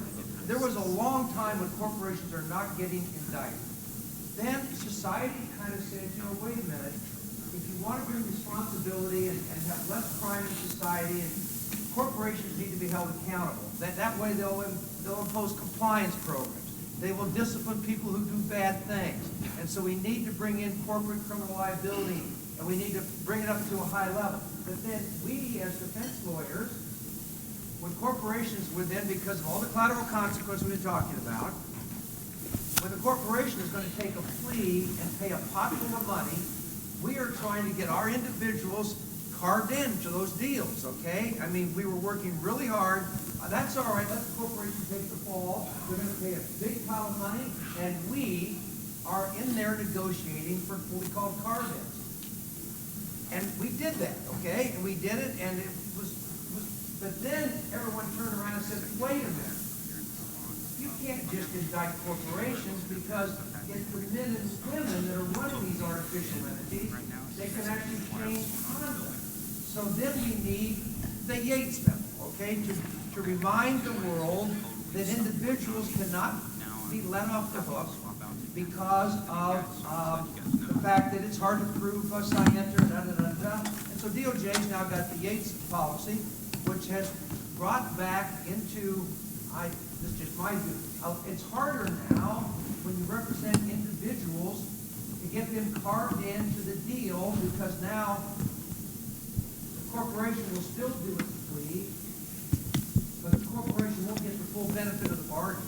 there was a long time when corporations are not getting indicted. Then society kind of said, you know, wait a minute, if you want to bring responsibility and have less crime in society, and corporations need to be held accountable. That way they'll impose compliance programs. They will discipline people who do bad things. And so we need to bring in corporate criminal liability, and we need to bring it up to a high level. But then we, as defense lawyers, when corporations would then, because of all the collateral consequences we've been talking about, when the corporation is going to take a plea and pay a pot full of money, we are trying to get our individuals carved into those deals, okay? I mean, we were working really hard. That's all right. Let the corporation take the fall. They're going to pay a big pile of money, and we are in there negotiating for what we call carve-ins. And we did that, okay? And we did it, and it was but then everyone turned around and said, wait a minute. You can't just indict corporations, because it's the men and women that are running these artificial entities. They can actually change conduct. So then we need the Yates memo, okay, to remind the world that individuals cannot be let off the hook because of the fact that it's hard to prove scienter, And so DOJ's now got the Yates policy, which has brought back into, this is just my view, it's harder now when you represent individuals to get them carved into the deal, because now the corporation will still do its plea, but the corporation won't get the full benefit of the bargain.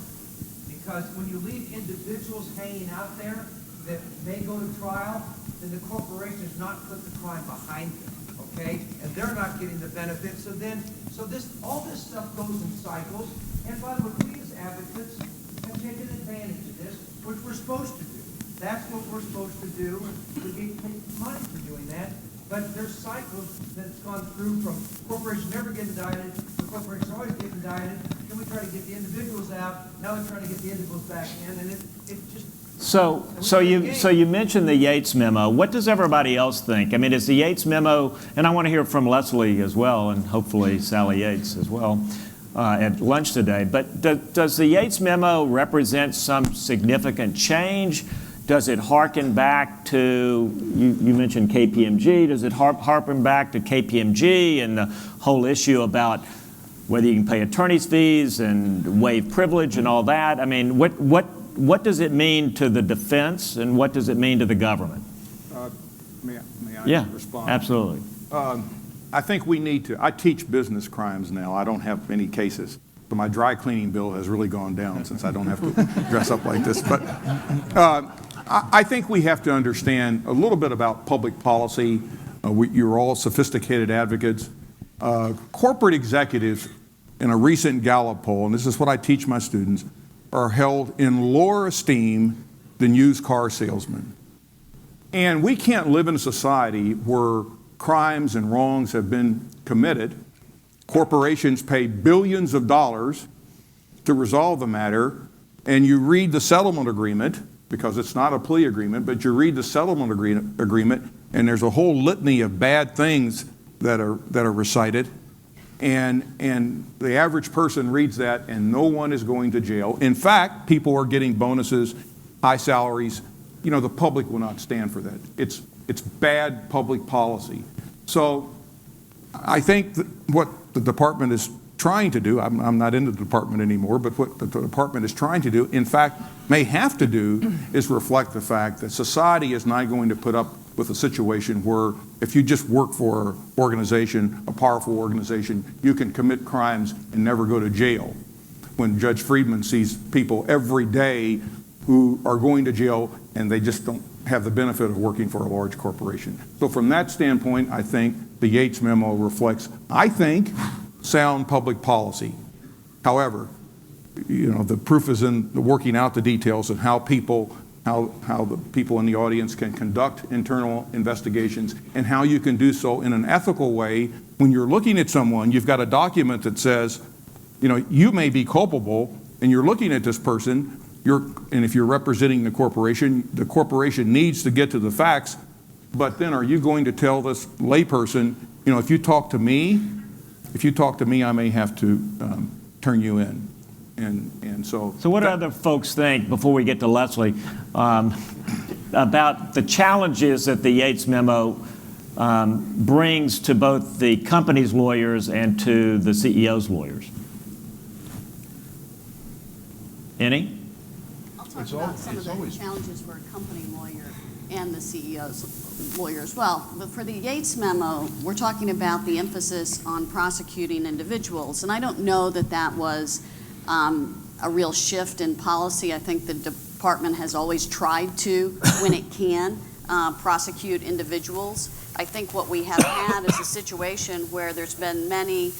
Because when you leave individuals hanging out there that may go to trial, then the corporation has not put the crime behind them, okay? And they're not getting the benefit. All this stuff goes in cycles. And by the way, we as advocates have taken advantage of this. which we're supposed to do. That's what we're supposed to do, and we get paid money for doing that. But there's cycles that it's gone through from corporations never get indicted, the corporations always get indicted, then we try to get the individuals out, now we're trying to get the individuals back in, and it just... So you mentioned the Yates memo. What does everybody else think? I mean, is the Yates memo, and I want to hear from Leslie as well, and hopefully Sally Yates as well at lunch today, but does the Yates memo represent some significant change? Does it harken back to, you mentioned KPMG, does it harken back to KPMG and the whole issue about whether you can pay attorney's fees and waive privilege and all that? I mean, what does it mean to the defense and what does it mean to the government? May I Yeah, respond? absolutely. I think we need to, I teach business crimes now. I don't have any cases. So my dry cleaning bill has really gone down since I don't have to dress up like this. But I think we have to understand a little bit about public policy. You're all sophisticated advocates. Corporate executives in a recent Gallup poll, and this is what I teach my students, are held in lower esteem than used car salesmen. And we can't live in a society where crimes and wrongs have been committed. Corporations pay billions of dollars to resolve the matter, and you read the settlement agreement, because it's not a plea agreement, but you read the settlement agreement, and there's a whole litany of bad things that are recited, and the average person reads that, and no one is going to jail. In fact, people are getting bonuses, high salaries. You know, the public will not stand for that. It's bad public policy. So I think that what the department is trying to do, I'm not in the department anymore, but what the department is trying to do, in fact, may have to do, is reflect the fact that society is not going to put up with a situation where if you just work for an organization, a powerful organization, you can commit crimes and never go to jail. When Judge Friedman sees people every day who are going to jail and they just don't have the benefit of working for a large corporation. So from that standpoint, I think the Yates memo reflects, I think, sound public policy. However, you know, the proof is in the working out the details of how the people in the audience can conduct internal investigations and how you can do so in an ethical way. When you're looking at someone, you've got a document that says, you know, you may be culpable, and you're looking at this person, and if you're representing the corporation needs to get to the facts, but then are you going to tell this layperson, you know, if you talk to me, I may have to turn you in. And so what do other folks think, before we get to Leslie, about the challenges that the Yates memo brings to both the company's lawyers and to the CEO's lawyers? Any? I'll talk about some of the challenges for a company lawyer and the CEO's lawyer as well. But for the Yates memo, we're talking about the emphasis on prosecuting individuals. And I don't know that that was a real shift in policy. I think the department has always tried to, when it can, prosecute individuals. I think what we have had is a situation where there's been many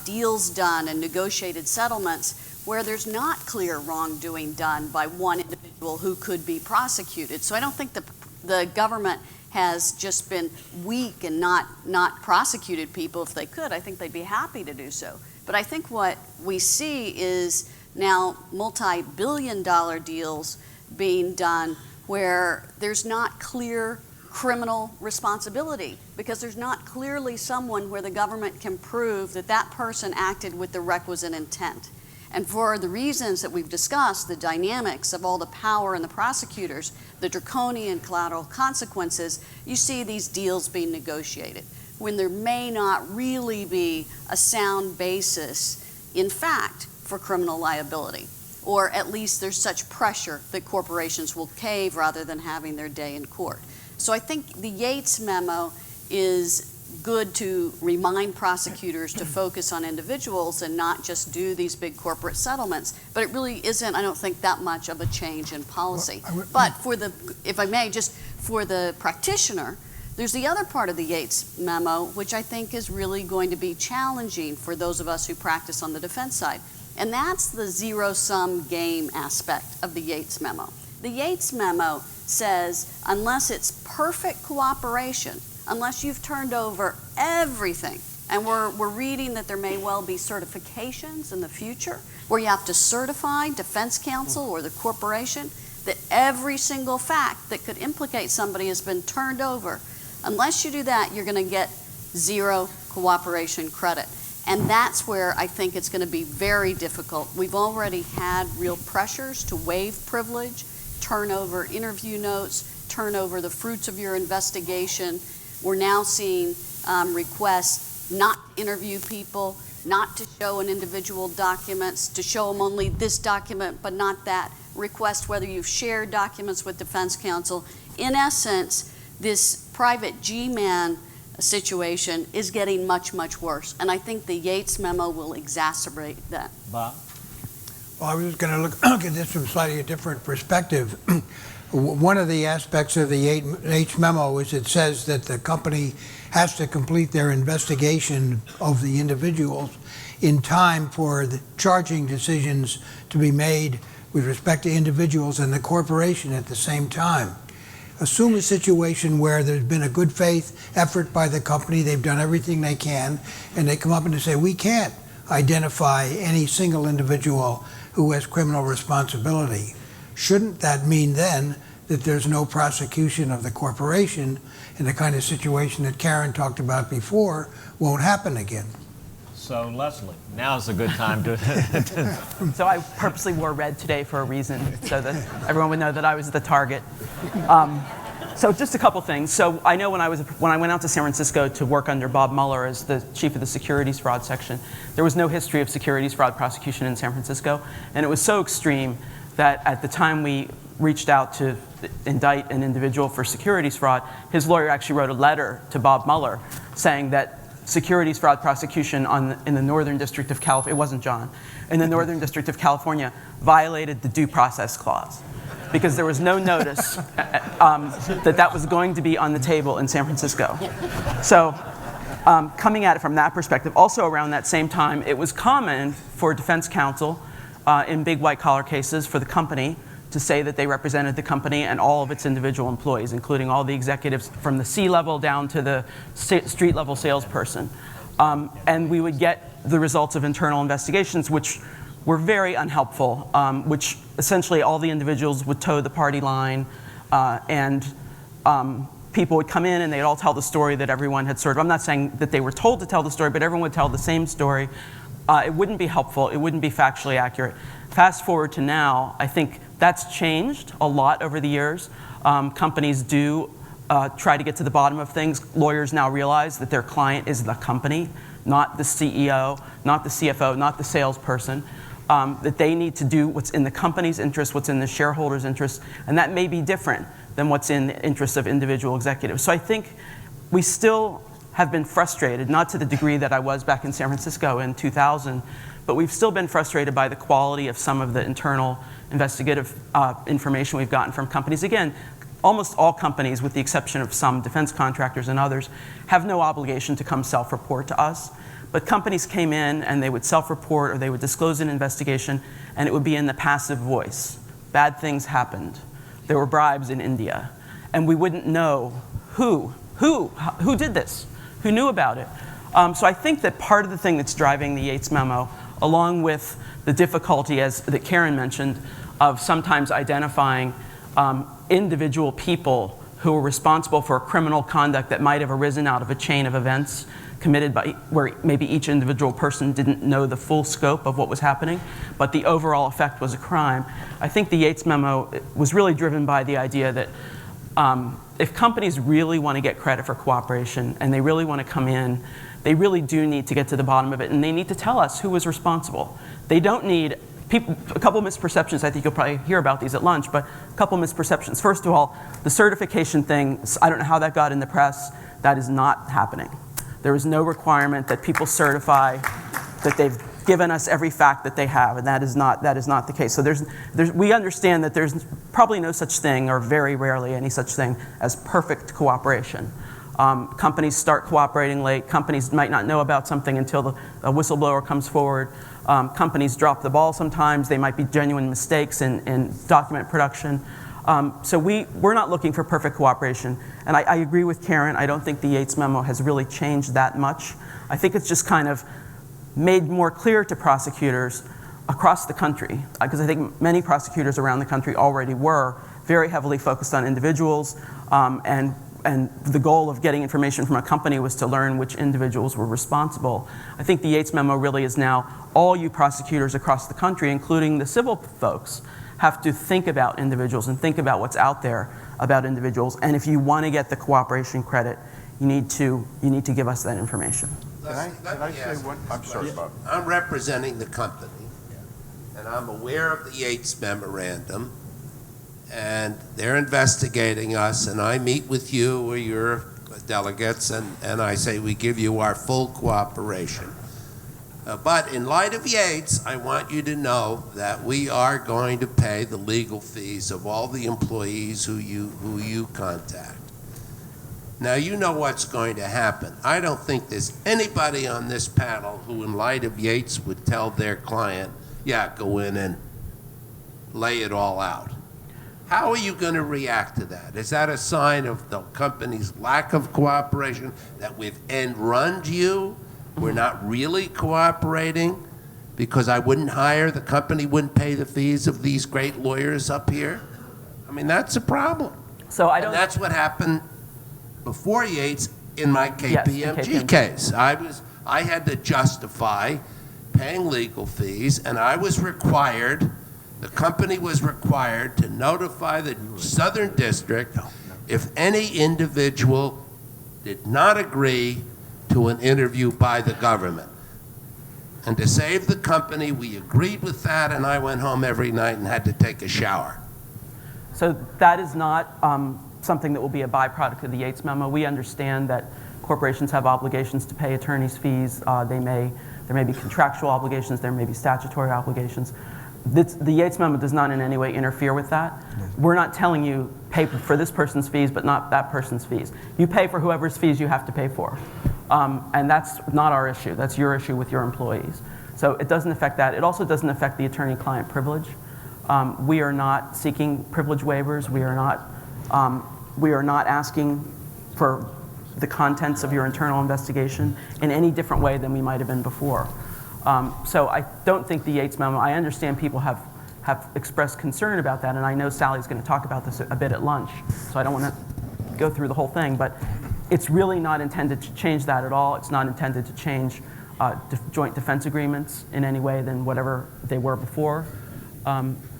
deals done and negotiated settlements where there's not clear wrongdoing done by one individual who could be prosecuted. So I don't think the government has just been weak and not prosecuted people if they could. I think they'd be happy to do so. But I think what we see is now multi-billion-dollar deals being done where there's not clear criminal responsibility because there's not clearly someone where the government can prove that that person acted with the requisite intent. And for the reasons that we've discussed, the dynamics of all the power in the prosecutors, the draconian collateral consequences, you see these deals being negotiated when there may not really be a sound basis, in fact, for criminal liability. Or at least there's such pressure that corporations will cave rather than having their day in court. So I think the Yates memo is good to remind prosecutors to focus on individuals and not just do these big corporate settlements. But it really isn't, I don't think, that much of a change in policy. But for the, if I may, just for the practitioner, there's the other part of the Yates memo, which I think is really going to be challenging for those of us who practice on the defense side. And that's the zero-sum game aspect of the Yates memo. The Yates memo says unless it's perfect cooperation, unless you've turned over everything, and we're reading that there may well be certifications in the future where you have to certify defense counsel or the corporation that every single fact that could implicate somebody has been turned over. Unless you do that, you're going to get zero cooperation credit. And that's where I think it's going to be very difficult. We've already had real pressures to waive privilege, turn over interview notes, turn over the fruits of your investigation. We're now seeing requests not to interview people, not to show an individual documents, to show them only this document but not that. Request whether you've shared documents with defense counsel. In essence, this private G-man situation is getting much, much worse. And I think the Yates memo will exacerbate that. Bob? Well, I was just going to look at this from slightly a different perspective. One of the aspects of the Yates memo is it says that the company has to complete their investigation of the individuals in time for the charging decisions to be made with respect to individuals and the corporation at the same time. Assume a situation where there's been a good faith effort by the company, they've done everything they can, and they come up and they say, we can't identify any single individual who has criminal responsibility. Shouldn't that mean then that there's no prosecution of the corporation, and the kind of situation that Karen talked about before won't happen again? So Leslie, now's a good time to... So I purposely wore red today for a reason, so that everyone would know that I was the target. So just a couple things. So I know when I went out to San Francisco to work under Bob Mueller as the chief of the securities fraud section, there was no history of securities fraud prosecution in San Francisco, and it was so extreme that at the time we reached out to indict an individual for securities fraud, his lawyer actually wrote a letter to Bob Mueller saying that securities fraud prosecution in the Northern District of California, it wasn't John, in the Northern District of California violated the due process clause because there was no notice that was going to be on the table in San Francisco. So coming at it from that perspective, also around that same time, it was common for defense counsel in big white-collar cases for the company to say that they represented the company and all of its individual employees, including all the executives from the C-level down to the street-level salesperson. And we would get the results of internal investigations, which were very unhelpful, which essentially all the individuals would toe the party line, and people would come in and they'd all tell the story that everyone had sort of, I'm not saying that they were told to tell the story, but everyone would tell the same story. It wouldn't be helpful, it wouldn't be factually accurate. Fast forward to now, I think that's changed a lot over the years. Companies do try to get to the bottom of things. Lawyers now realize that their client is the company, not the CEO, not the CFO, not the salesperson. That they need to do what's in the company's interest, what's in the shareholders' interest, and that may be different than what's in the interest of individual executives. So I think we still have been frustrated, not to the degree that I was back in San Francisco in 2000, but we've still been frustrated by the quality of some of the internal investigative information we've gotten from companies. Again, almost all companies, with the exception of some defense contractors and others, have no obligation to come self-report to us. But companies came in and they would self-report or they would disclose an investigation, and it would be in the passive voice. Bad things happened. There were bribes in India. And we wouldn't know who did this, who knew about it. So I think that part of the thing that's driving the Yates memo, along with the difficulty, that Karen mentioned, of sometimes identifying individual people who were responsible for criminal conduct that might have arisen out of a chain of events committed by, where maybe each individual person didn't know the full scope of what was happening, but the overall effect was a crime. I think the Yates memo was really driven by the idea that if companies really want to get credit for cooperation and they really want to come in, they really do need to get to the bottom of it, and they need to tell us who was responsible. They don't need people, a couple misperceptions. I think you'll probably hear about these at lunch, but a couple misperceptions. First of all, the certification thing, I don't know how that got in the press. That is not happening. There is no requirement that people certify that they've given us every fact that they have, and that is not the case. So we understand that there's probably no such thing, or very rarely any such thing, as perfect cooperation. Companies start cooperating late. Companies might not know about something until a whistleblower comes forward. Companies drop the ball sometimes. They might be genuine mistakes in document production. So we're not looking for perfect cooperation. And I agree with Karen. I don't think the Yates memo has really changed that much. I think it's just kind of made more clear to prosecutors across the country, because I think many prosecutors around the country already were very heavily focused on individuals, and the goal of getting information from a company was to learn which individuals were responsible. I think the Yates memo really is now all you prosecutors across the country, including the civil folks, have to think about individuals and think about what's out there about individuals. And if you want to get the cooperation credit, you need to give us that information. Can I say one? I'm sorry, Bob. I'm representing the company, and I'm aware of the Yates memorandum, and they're investigating us, and I meet with you or your delegates, and I say we give you our full cooperation. But in light of Yates, I want you to know that we are going to pay the legal fees of all the employees who you contact. Now, you know what's going to happen. I don't think there's anybody on this panel who, in light of Yates, would tell their client, yeah, go in and lay it all out. How are you going to react to that? Is that a sign of the company's lack of cooperation, that we've end-runned you? We're not really cooperating because I wouldn't hire, the company wouldn't pay the fees of these great lawyers up here? I mean, that's a problem. So I don't. And that's what happened before Yates in my KPMG Yes, case. I had to justify paying legal fees, and I was required, the company was required to notify the Southern District if any individual did not agree to an interview by the government. And to save the company, we agreed with that, and I went home every night and had to take a shower. So that is not something that will be a byproduct of the Yates memo. We understand that corporations have obligations to pay attorneys' fees. There may be contractual obligations, there may be statutory obligations. The Yates memo does not in any way interfere with that. We're not telling you pay for this person's fees but not that person's fees. You pay for whoever's fees you have to pay for. And that's not our issue. That's your issue with your employees. So it doesn't affect that. It also doesn't affect the attorney-client privilege. We are not seeking privilege waivers. We are not asking for the contents of your internal investigation in any different way than we might have been before. So I don't think the Yates memo, I understand people have expressed concern about that, and I know Sally's going to talk about this a bit at lunch, so I don't want to go through the whole thing, but it's really not intended to change that at all. It's not intended to change joint defense agreements in any way than whatever they were before.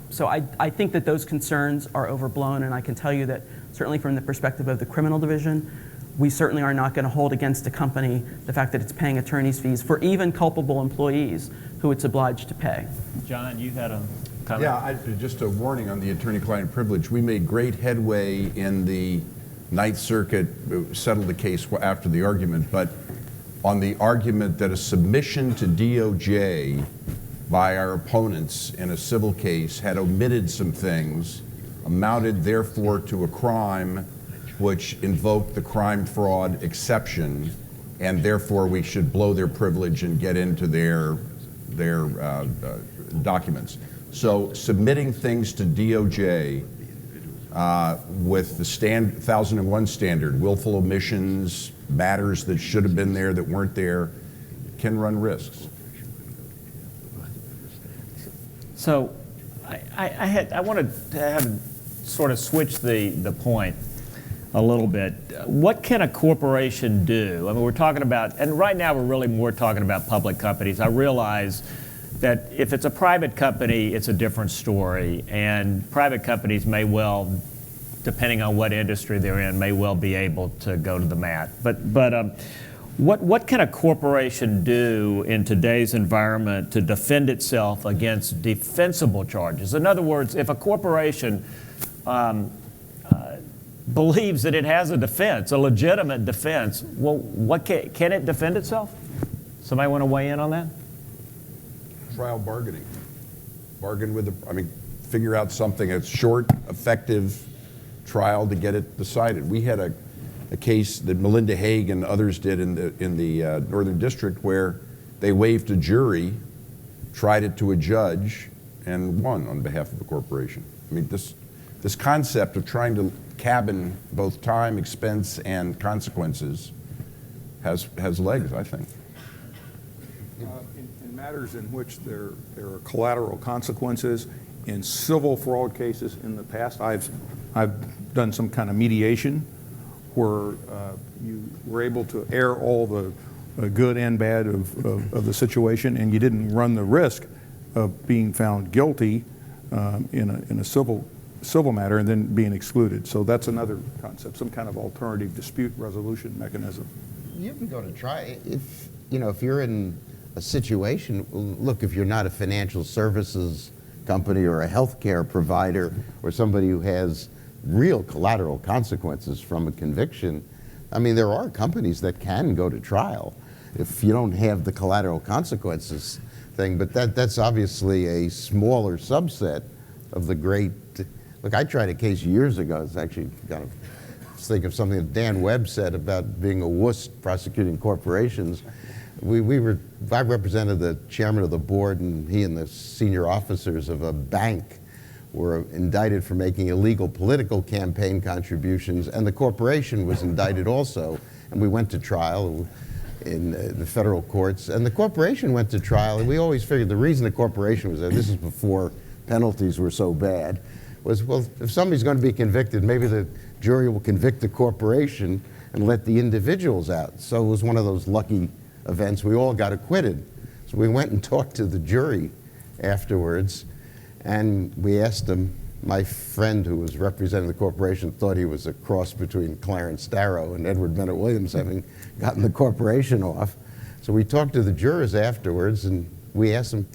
So I think that those concerns are overblown, and I can tell you that certainly from the perspective of the criminal division, we certainly are not going to hold against a company the fact that it's paying attorney's fees for even culpable employees who it's obliged to pay. John, you had a comment? Yeah, just a warning on the attorney-client privilege. We made great headway in the Ninth Circuit, settled the case after the argument, but on the argument that a submission to DOJ by our opponents in a civil case had omitted some things, amounted therefore to a crime which invoked the crime fraud exception, and therefore we should blow their privilege and get into their documents. So submitting things to DOJ with the 1001 standard, willful omissions, matters that should have been there that weren't there, can run risks. So I wanted to have sort of switch the point a little bit. What can a corporation do? I mean, we're talking about, and right now we're really more talking about public companies. I realize that if it's a private company, it's a different story, and private companies may well, depending on what industry they're in, may well be able to go to the mat. But what can a corporation do in today's environment to defend itself against defensible charges? In other words, if a corporation believes that it has a defense, a legitimate defense, well, what can it defend itself? Somebody want to weigh in on that? Trial bargaining. Bargain with figure out something that's short, effective trial to get it decided. We had a case that Melinda Haig and others did in the Northern District where they waived a jury tried it to a judge, and won on behalf of the corporation. I mean, this concept of trying to cabin both time, expense, and consequences has legs, I think. In matters in which there are collateral consequences, in civil fraud cases in the past, I've done some kind of mediation where you were able to air all the good and bad of the situation, and you didn't run the risk of being found guilty in a civil matter and then being excluded. So that's another concept, some kind of alternative dispute resolution mechanism. You can go to trial if you're in a situation. Look, if you're not a financial services company or a healthcare provider or somebody who has real collateral consequences from a conviction, I mean, there are companies that can go to trial if you don't have the collateral consequences thing, but that's obviously a smaller subset of the great. Look, I tried a case years ago. It's actually kind of think of something that Dan Webb said about being a wuss prosecuting corporations. I represented the chairman of the board, and he and the senior officers of a bank were indicted for making illegal political campaign contributions, and the corporation was indicted also. And we went to trial in the federal courts, and the corporation went to trial, and we always figured the reason the corporation was there, this is before penalties were so bad, was, well, if somebody's going to be convicted, maybe the jury will convict the corporation and let the individuals out. So it was one of those lucky events. We all got acquitted. So we went and talked to the jury afterwards, and we asked them. My friend who was representing the corporation thought he was a cross between Clarence Darrow and Edward Bennett Williams, having gotten the corporation off. So we talked to the jurors afterwards, and we asked them,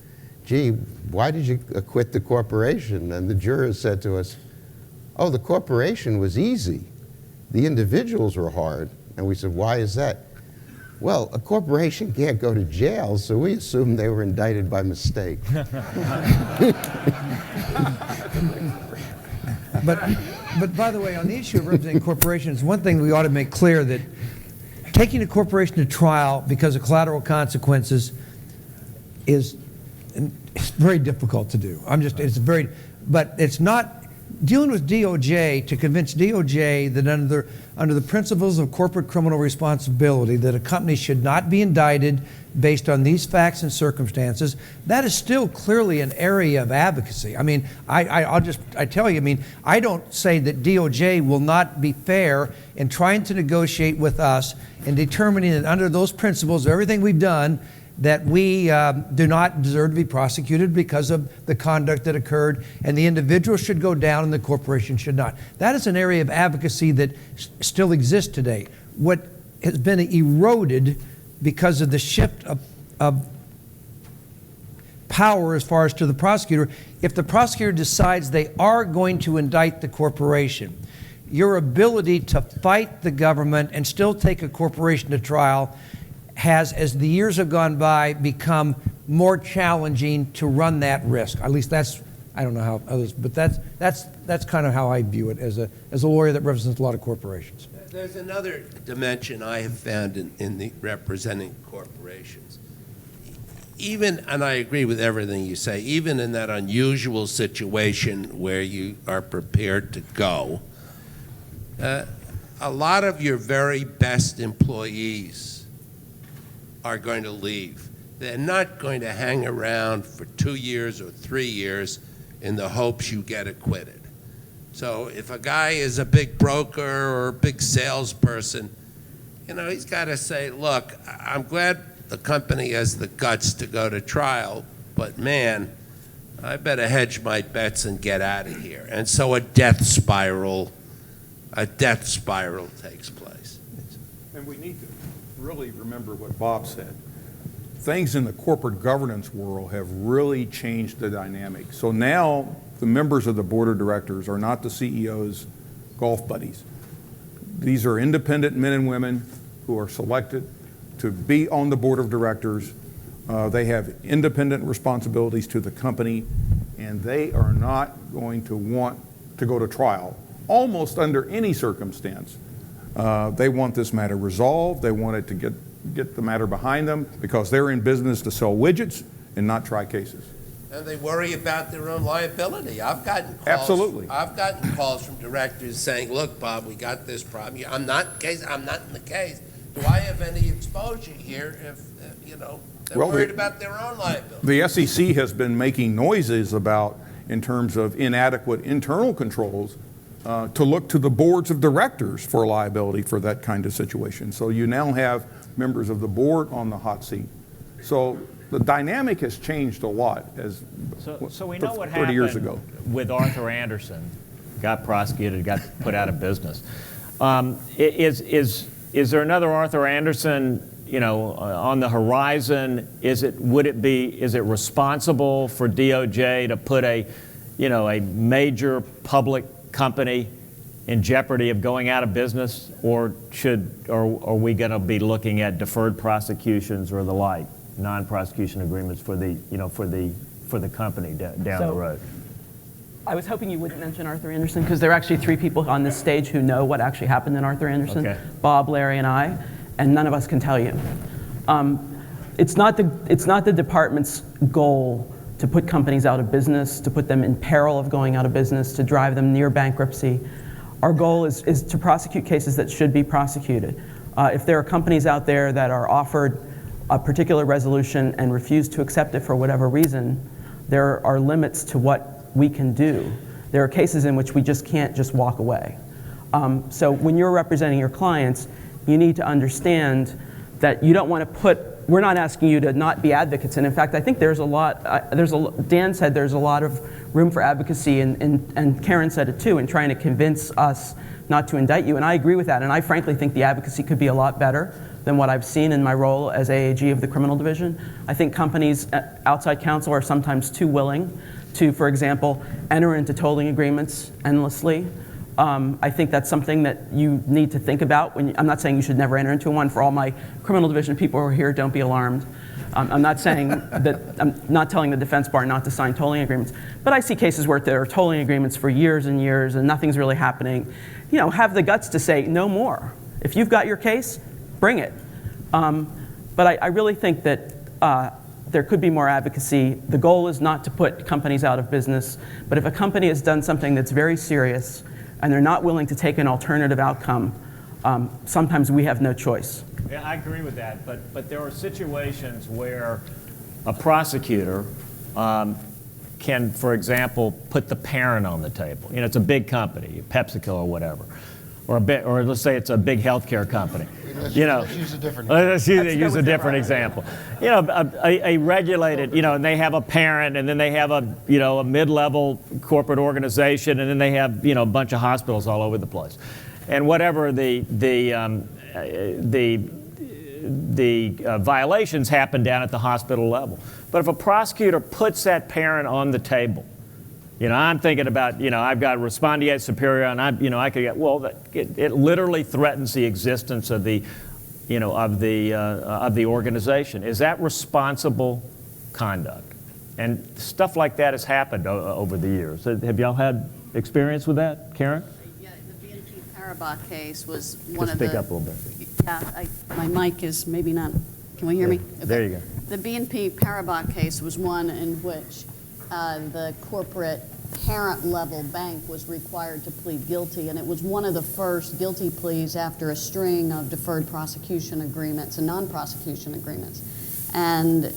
gee, why did you acquit the corporation? And the jurors said to us, oh, the corporation was easy. The individuals were hard. And we said, why is that? Well, a corporation can't go to jail, so we assumed they were indicted by mistake. But by the way, on the issue of representing corporations, one thing we ought to make clear that taking a corporation to trial because of collateral consequences is very difficult to do. But it's not dealing with DOJ to convince DOJ that under the principles of corporate criminal responsibility that a company should not be indicted based on these facts and circumstances. That is still clearly an area of advocacy. I mean, I tell you, I mean, I don't say that DOJ will not be fair in trying to negotiate with us and determining that under those principles of everything we've done, that we do not deserve to be prosecuted because of the conduct that occurred, and the individual should go down and the corporation should not. That is an area of advocacy that still exists today. What has been eroded because of the shift of power as far as to the prosecutor, if the prosecutor decides they are going to indict the corporation, your ability to fight the government and still take a corporation to trial has, as the years have gone by, become more challenging to run that risk. At least that's, I don't know how others, but that's kind of how I view it as a lawyer that represents a lot of corporations. There's another dimension I have found in the representing corporations. Even, and I agree with everything you say, even in that unusual situation where you are prepared to go, a lot of your very best employees are going to leave. They're not going to hang around for 2 years or 3 years in the hopes you get acquitted. So if a guy is a big broker or a big salesperson, you know, he's got to say, look, I'm glad the company has the guts to go to trial, but man, I better hedge my bets and get out of here. And so a death spiral takes place. And we need to really remember what Bob said. Things in the corporate governance world have really changed the dynamic. So now the members of the board of directors are not the CEO's golf buddies. These are independent men and women who are selected to be on the board of directors. They have independent responsibilities to the company, and they are not going to want to go to trial almost under any circumstance. They want this matter resolved. They want it to get the matter behind them because they're in business to sell widgets and not try cases. And they worry about their own liability. I've gotten calls. Absolutely. I've gotten calls from directors saying, "Look, Bob, we got this problem. I'm not in the case. Do I have any exposure here?" If they're Well, worried about their own liability. The SEC has been making noises about, in terms of inadequate internal controls, to look to the boards of directors for liability for that kind of situation. So you now have members of the board on the hot seat. So the dynamic has changed a lot So we know what 30 years happened ago. with Arthur Anderson, got prosecuted, got put out of business. Is there another Arthur Anderson, on the horizon? Is it responsible for DOJ to put a major public company in jeopardy of going out of business, or are we going to be looking at deferred prosecutions or the like, non-prosecution agreements for the company down the road? I was hoping you wouldn't mention Arthur Anderson, because there are actually 3 people on this stage who know what actually happened in Arthur Anderson. Okay. Bob, Larry, and I, and none of us can tell you. It's not the department's goal to put companies out of business, to put them in peril of going out of business, to drive them near bankruptcy. Our goal is to prosecute cases that should be prosecuted. If there are companies out there that are offered a particular resolution and refuse to accept it for whatever reason, there are limits to what we can do. There are cases in which we just can't just walk away. So when you're representing your clients, you need to understand that you don't want to we're not asking you to not be advocates. And in fact, I think Dan said there's a lot of room for advocacy, and Karen said it too, in trying to convince us not to indict you. And I agree with that. And I frankly think the advocacy could be a lot better than what I've seen in my role as AAG of the criminal division. I think companies, outside counsel, are sometimes too willing to, for example, enter into tolling agreements endlessly. I think that's something that you need to think about. I'm not saying you should never enter into one. For all my criminal division people who are here, don't be alarmed. I'm not saying that, I'm not telling the defense bar not to sign tolling agreements. But I see cases where there are tolling agreements for years and years and nothing's really happening. Have the guts to say no more. If you've got your case, bring it. But I really think that there could be more advocacy. The goal is not to put companies out of business, but if a company has done something that's very serious and they're not willing to take an alternative outcome, sometimes we have no choice. Yeah, I agree with that, but there are situations where a prosecutor can, for example, put the parent on the table. It's a big company, PepsiCo or whatever, or let's say it's a big healthcare company. Let's use a different Let's use a different example. A regulated, and they have a parent, and then they have a mid-level corporate organization, and then they have, a bunch of hospitals all over the place. And whatever the violations happen down at the hospital level. But if a prosecutor puts that parent on the table, I'm thinking about, I've got respondeat superior, and I could get, it literally threatens the existence of the organization. Is that responsible conduct? And stuff like that has happened over the years. Have y'all had experience with that, Karen? Yeah, the BNP Paribas case was one Just of the... speak up a little bit. Yeah, my mic is maybe not... Can we hear me? Okay. There you go. The BNP Paribas case was one in which the corporate parent-level bank was required to plead guilty, and it was one of the first guilty pleas after a string of deferred prosecution agreements and non-prosecution agreements. And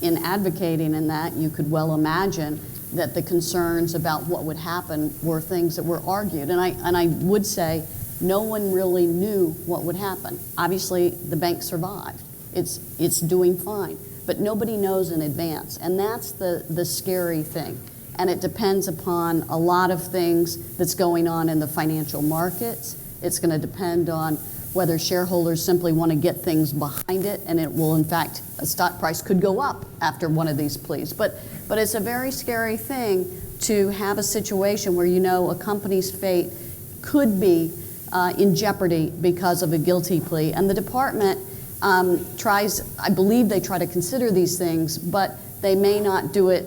in advocating in that, you could well imagine that the concerns about what would happen were things that were argued. And I would say no one really knew what would happen. Obviously, the bank survived. It's doing fine. But nobody knows in advance. And that's the scary thing. And it depends upon a lot of things that's going on in the financial markets. It's going to depend on whether shareholders simply want to get things behind it, and it will, in fact, a stock price could go up after one of these pleas. But it's a very scary thing to have a situation where a company's fate could be in jeopardy because of a guilty plea. And the department I believe they try to consider these things, but they may not do it,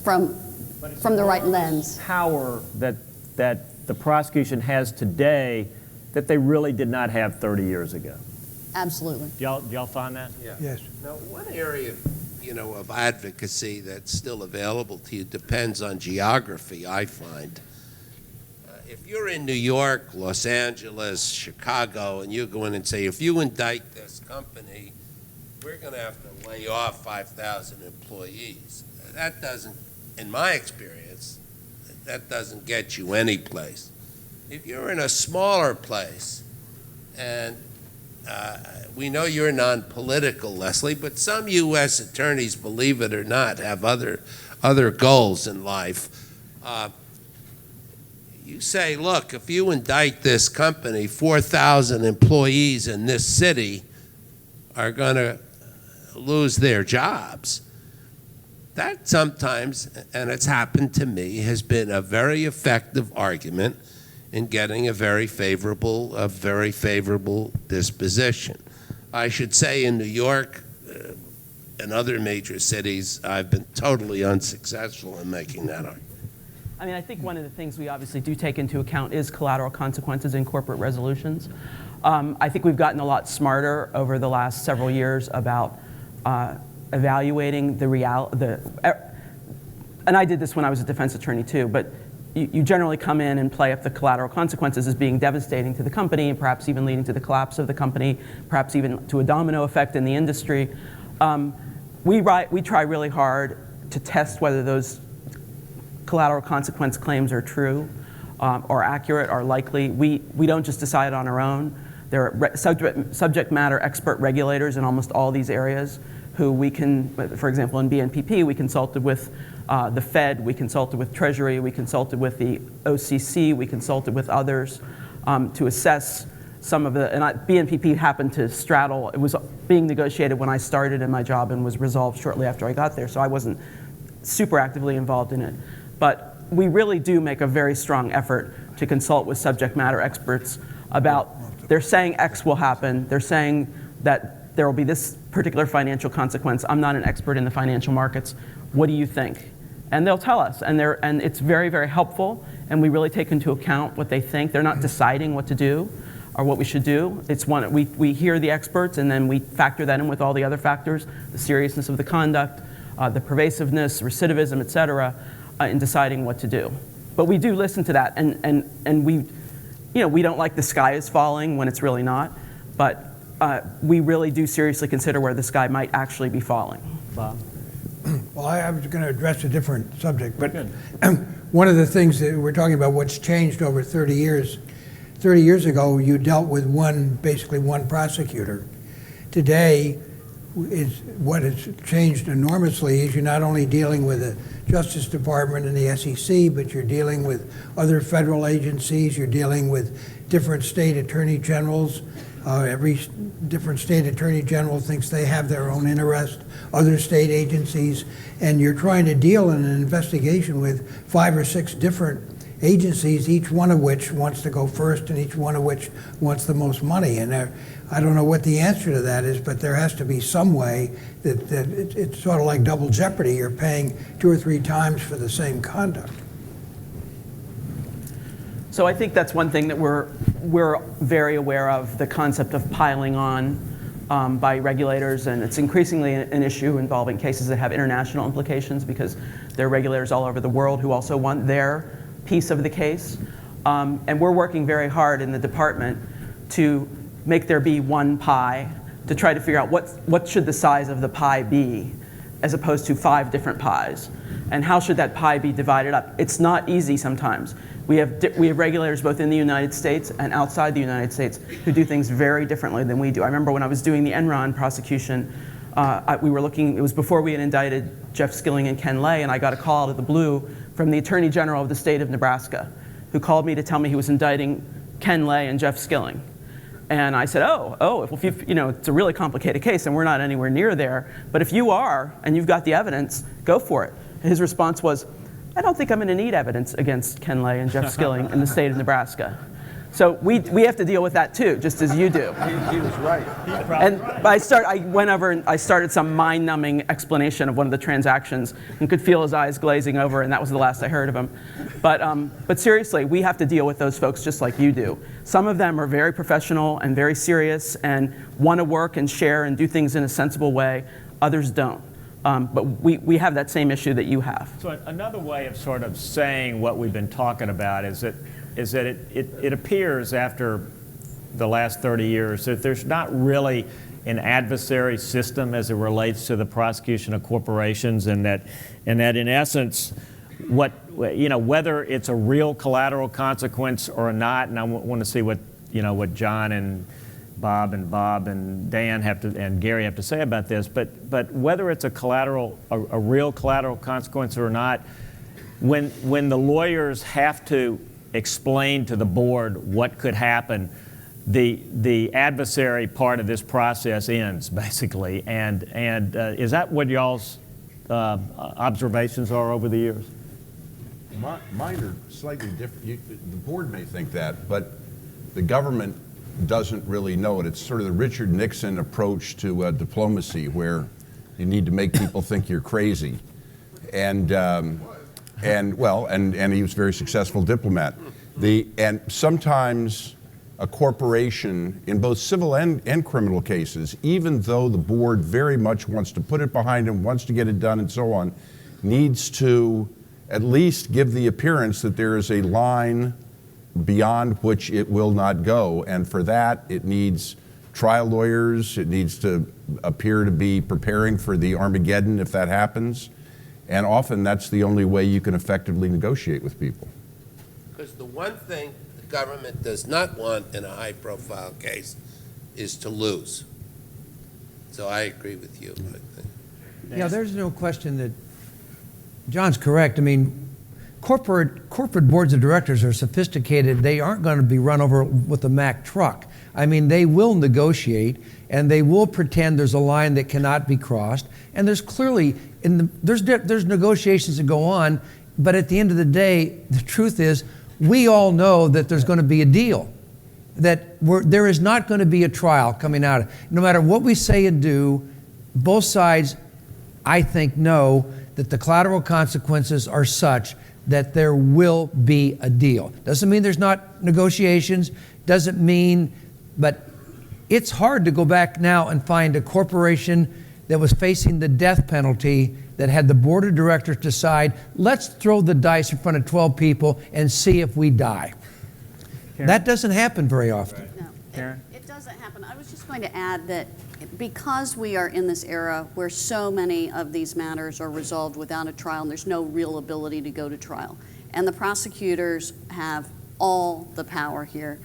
from the right lens. Power that the prosecution has today that they really did not have 30 years ago. Absolutely. Do y'all find that? Yeah. Yes. Now, one area, of advocacy that's still available to you depends on geography, I find. If you're in New York, Los Angeles, Chicago, and you go in and say, if you indict this company, we're going to have to lay off 5,000 employees. That doesn't, in my experience, that doesn't get you any place. If you're in a smaller place, and we know you're non-political, Leslie, but some U.S. attorneys, believe it or not, have other goals in life. You say, look, if you indict this company, 4,000 employees in this city are going to lose their jobs. That sometimes, and it's happened to me, has been a very effective argument in getting a very favorable disposition. I should say in New York and other major cities, I've been totally unsuccessful in making that argument. I mean, I think one of the things we obviously do take into account is collateral consequences in corporate resolutions. I think we've gotten a lot smarter over the last several years about evaluating and I did this when I was a defense attorney too, but you generally come in and play up the collateral consequences as being devastating to the company, and perhaps even leading to the collapse of the company, perhaps even to a domino effect in the industry. We try really hard to test whether those collateral consequence claims are true, or accurate, or likely. We don't just decide on our own. There are subject matter expert regulators in almost all these areas who we can, for example, in BNPP, we consulted with the Fed, we consulted with Treasury, we consulted with the OCC, we consulted with others to assess some of the, and BNPP happened to straddle, it was being negotiated when I started in my job and was resolved shortly after I got there, so I wasn't super actively involved in it. But we really do make a very strong effort to consult with subject matter experts about, they're saying X will happen, they're saying that there will be this particular financial consequence. I'm not an expert in the financial markets. What do you think? And they'll tell us, and it's very, very helpful, and we really take into account what they think. They're not deciding what to do or what we should do. It's we hear the experts, and then we factor that in with all the other factors, the seriousness of the conduct, the pervasiveness, recidivism, et cetera, in deciding what to do. But we do listen to that, and we don't like the sky is falling when it's really not, but we really do seriously consider where the sky might actually be falling. Bob? Well, I was going to address a different subject, but one of the things that we're talking about, what's changed over 30 years. 30 years ago, you dealt with basically one prosecutor. Today, what has changed enormously is you're not only dealing with the Justice Department and the SEC, but you're dealing with other federal agencies, you're dealing with different state attorney generals. Every different state attorney general thinks they have their own interest, other state agencies, and you're trying to deal in an investigation with 5 or 6 different agencies, each one of which wants to go first and each one of which wants the most money. And I don't know what the answer to that is, but there has to be some way that it's sort of like double jeopardy. You're paying 2 or 3 times for the same conduct. So I think that's one thing that we're very aware of, the concept of piling on by regulators, and it's increasingly an issue involving cases that have international implications because there are regulators all over the world who also want their piece of the case. And we're working very hard in the department to make there be one pie, to try to figure out what should the size of the pie be as opposed to 5 different pies, and how should that pie be divided up. It's not easy sometimes. We have regulators both in the United States and outside the United States who do things very differently than we do. I remember when I was doing the Enron prosecution, we were looking, it was before we had indicted Jeff Skilling and Ken Lay, and I got a call out of the blue from the Attorney General of the state of Nebraska, who called me to tell me he was indicting Ken Lay and Jeff Skilling. And I said, if it's a really complicated case and we're not anywhere near there, but if you are and you've got the evidence, go for it. And his response was, I don't think I'm going to need evidence against Ken Lay and Jeff Skilling in the state of Nebraska. So we have to deal with that too, just as you do. He was right. And I went over and I started some mind-numbing explanation of one of the transactions and could feel his eyes glazing over, and that was the last I heard of him. But seriously, we have to deal with those folks just like you do. Some of them are very professional and very serious and want to work and share and do things in a sensible way. Others don't. But we have that same issue that you have. So another way of sort of saying what we've been talking about is that it appears after the last 30 years that there's not really an adversary system as it relates to the prosecution of corporations, and that in essence, whether it's a real collateral consequence or not, and I want to see what John and Bob and Dan and Gary have to say about this, but whether it's a real collateral consequence or not, when the lawyers have to explain to the board what could happen, the adversary part of this process ends basically. And is that what y'all's observations are over the years? Mine are slightly different. The board may think that, but the government doesn't really know it. It's sort of the Richard Nixon approach to diplomacy, where you need to make people think you're crazy, and he was a very successful diplomat. And sometimes a corporation, in both civil and criminal cases, even though the board very much wants to put it behind him, wants to get it done and so on, needs to at least give the appearance that there is a line beyond which it will not go. And for that, it needs trial lawyers. It needs to appear to be preparing for the Armageddon if that happens. And often that's the only way you can effectively negotiate with people. Because the one thing the government does not want in a high-profile case is to lose. So I agree with you. I think. Yeah, there's no question that John's correct. I mean, corporate boards of directors are sophisticated. They aren't going to be run over with a Mack truck. I mean, they will negotiate, and they will pretend there's a line that cannot be crossed. And there's clearly there's negotiations that go on, but at the end of the day, the truth is, we all know that there's going to be a deal, that there is not going to be a trial coming out of it. No matter what we say and do, both sides, I think, know that the collateral consequences are such that there will be a deal. Doesn't mean there's not negotiations, doesn't mean, but it's hard to go back now and find a corporation that was facing the death penalty that had the board of directors decide, let's throw the dice in front of 12 people and see if we die. Karen? That doesn't happen very often. No, Karen? it doesn't happen. I was just going to add that because we are in this era where so many of these matters are resolved without a trial and there's no real ability to go to trial, and the prosecutors have all the power here,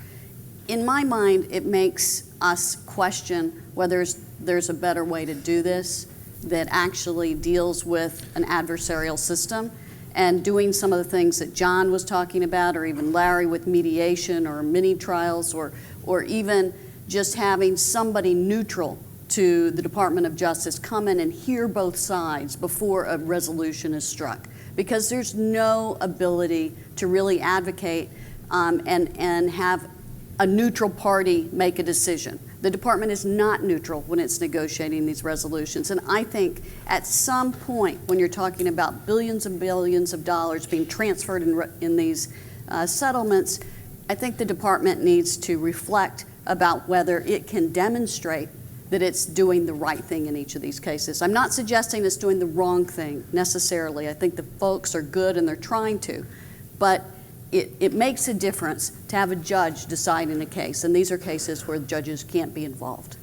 in my mind, it makes us question whether there's a better way to do this that actually deals with an adversarial system and doing some of the things that John was talking about, or even Larry with mediation or mini trials, or even just having somebody neutral to the Department of Justice come in and hear both sides before a resolution is struck. Because there's no ability to really advocate and have a neutral party make a decision. The department is not neutral when it's negotiating these resolutions. And I think at some point when you're talking about billions and billions of dollars being transferred in these settlements, I think the department needs to reflect about whether it can demonstrate that it's doing the right thing in each of these cases. I'm not suggesting it's doing the wrong thing necessarily. I think the folks are good and they're trying to, but it makes a difference to have a judge deciding a case, and these are cases where judges can't be involved.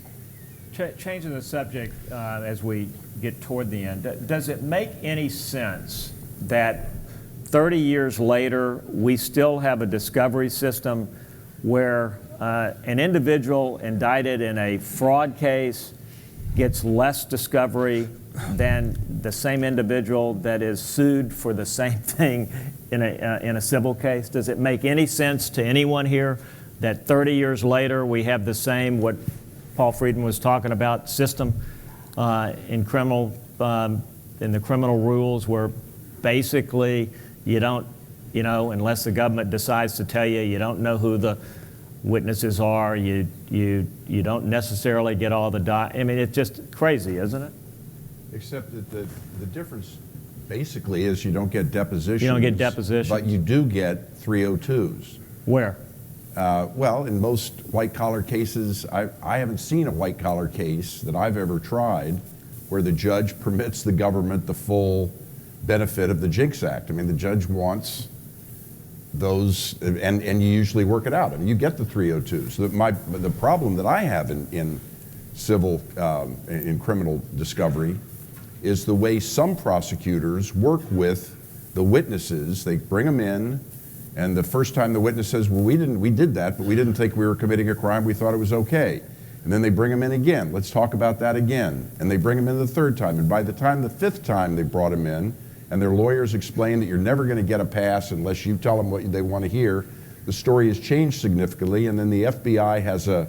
Changing the subject as we get toward the end, does it make any sense that 30 years later we still have a discovery system where an individual indicted in a fraud case gets less discovery than the same individual that is sued for the same thing in a civil case? Does it make any sense to anyone here that 30 years later we have the same, what Paul Friedman was talking about, system in the criminal rules, where basically you don't, unless the government decides to tell you, you don't know who the witnesses are, you don't necessarily get all the I mean, it's just crazy, isn't it? Except that the difference basically is you don't get depositions. You don't get depositions. But you do get 302s. Where? Well, in most white-collar cases, I haven't seen a white-collar case that I've ever tried where the judge permits the government the full benefit of the Jinx Act. I mean, the judge wants those, and you usually work it out. I mean, you get the 302s. The problem that I have in civil, in criminal discovery is the way some prosecutors work with the witnesses. They bring them in, and the first time the witness says, well, we did that, but we didn't think we were committing a crime, we thought it was okay. And then they bring them in again, let's talk about that again. And they bring them in the third time, and by the time the fifth time they brought him in, and their lawyers explain that you're never going to get a pass unless you tell them what they want to hear, the story has changed significantly, and then the FBI has a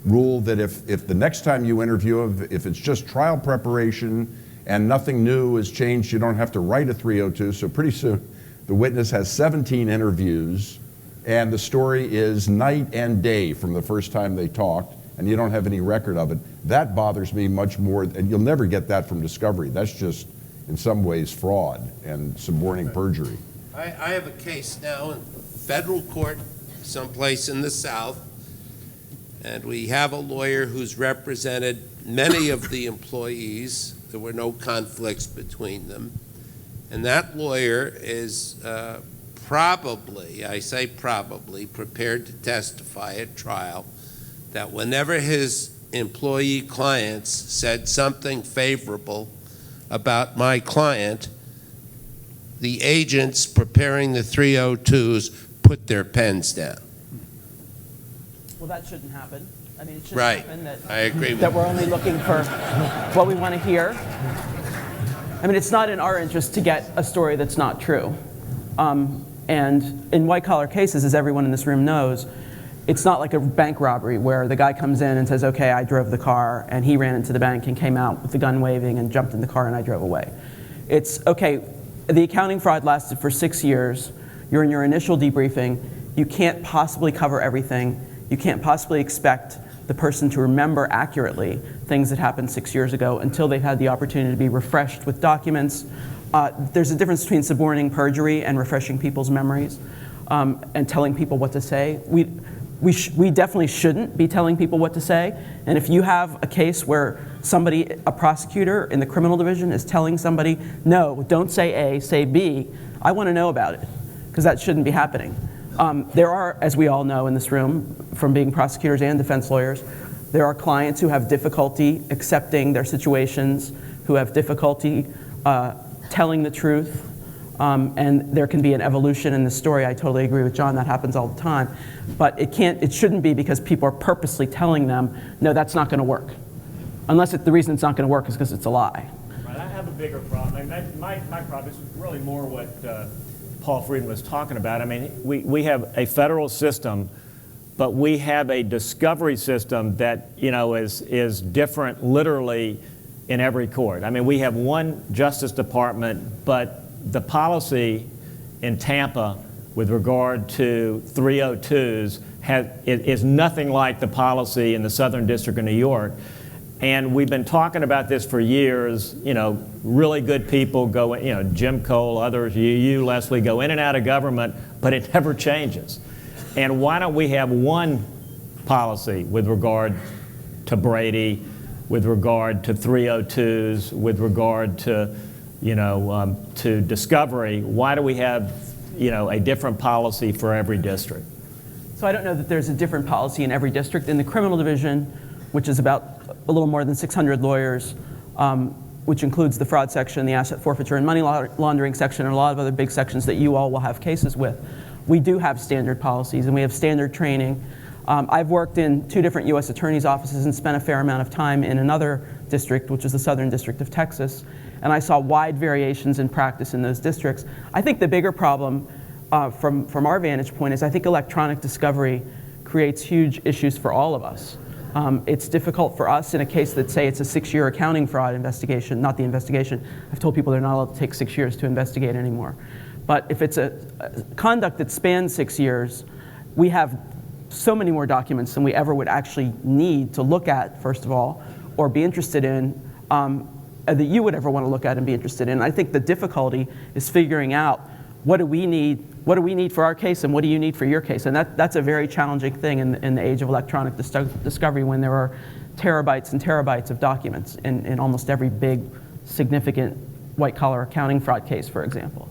rule that if the next time you interview him, if it's just trial preparation and nothing new has changed, you don't have to write a 302, so pretty soon the witness has 17 interviews, and the story is night and day from the first time they talked, and you don't have any record of it. That bothers me much more, and you'll never get that from discovery. That's just, in some ways, fraud and suborning perjury. I have a case now in federal court someplace in the South, and we have a lawyer who's represented many of the employees. There were no conflicts between them. And that lawyer is probably, I say probably, prepared to testify at trial that whenever his employee clients said something favorable about my client, the agents preparing the 302s put their pens down. Well, that shouldn't happen. I mean, it shouldn't Right. happen that, I agree with that you. we're only looking for what we want to hear. I mean, it's not in our interest to get a story that's not true. And in white-collar cases, as everyone in this room knows, it's not like a bank robbery where the guy comes in and says, okay, I drove the car, and he ran into the bank and came out with the gun waving and jumped in the car and I drove away. It's, okay, the accounting fraud lasted for 6 years. You're in your initial debriefing. You can't possibly cover everything. You can't possibly expect the person to remember accurately things that happened 6 years ago until they've had the opportunity to be refreshed with documents. There's a difference between suborning perjury and refreshing people's memories and telling people what to say. We definitely shouldn't be telling people what to say. And if you have a case where somebody, a prosecutor in the criminal division is telling somebody, no, don't say A, say B, I want to know about it, because that shouldn't be happening. There are, as we all know in this room, from being prosecutors and defense lawyers, there are clients who have difficulty accepting their situations, who have difficulty telling the truth, and there can be an evolution in the story. I totally agree with John, that happens all the time. But it shouldn't be because people are purposely telling them, no, that's not going to work. Unless the reason it's not going to work is because it's a lie. Right, I have a bigger problem. I mean, my problem is really more what Paul Frieden was talking about. I mean, we have a federal system, but we have a discovery system that, you know, is different literally in every court. I mean, we have one Justice Department, but the policy in Tampa with regard to 302s is nothing like the policy in the Southern District of New York. And we've been talking about this for years. You know, really good people go, you know, Jim Cole, others, you, Leslie, go in and out of government, but it never changes. And why don't we have one policy with regard to Brady, with regard to 302s, with regard to, you know, to discovery? Why do we have, you know, a different policy for every district? So I don't know that there's a different policy in every district. In the criminal division, which is about a little more than 600 lawyers, which includes the fraud section, the asset forfeiture and money laundering section, and a lot of other big sections that you all will have cases with, we do have standard policies and we have standard training. I've worked in 2 different U.S. attorneys' offices and spent a fair amount of time in another district, which is the Southern District of Texas, and I saw wide variations in practice in those districts. I think the bigger problem from our vantage point is I think electronic discovery creates huge issues for all of us. It's difficult for us in a case that, say, it's a 6-year accounting fraud investigation, not the investigation. I've told people they're not allowed to take 6 years to investigate anymore. But if it's a conduct that spans 6 years, we have so many more documents than we ever would actually need to look at, first of all, or be interested in, that you would ever want to look at and be interested in. I think the difficulty is figuring out what do we need for our case, and what do you need for your case? And that's a very challenging thing in the age of electronic discovery, when there are terabytes and terabytes of documents in almost every big, significant white-collar accounting fraud case, for example.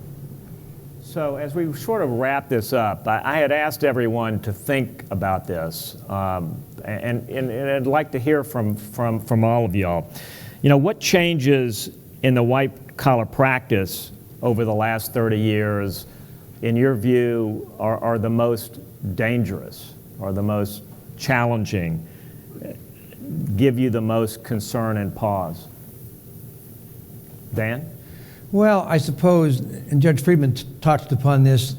So as we sort of wrap this up, I had asked everyone to think about this, and I'd like to hear from all of y'all. You know, what changes in the white-collar practice over the last 30 years, in your view, are the most dangerous, or the most challenging, give you the most concern and pause? Dan? Well, I suppose, and Judge Friedman touched upon this,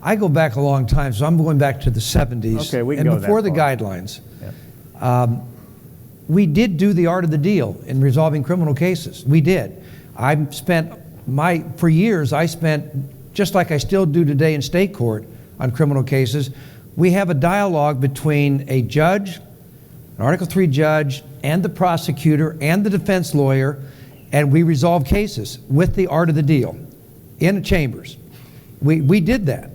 I go back a long time, so I'm going back to the 70s. Okay, we can and go that before the far. guidelines. We did do the art of the deal in resolving criminal cases. We did. For years, I spent, just like I still do today in state court on criminal cases, we have a dialogue between a judge, an Article III judge, and the prosecutor, and the defense lawyer, and we resolve cases with the art of the deal in the chambers. We did that.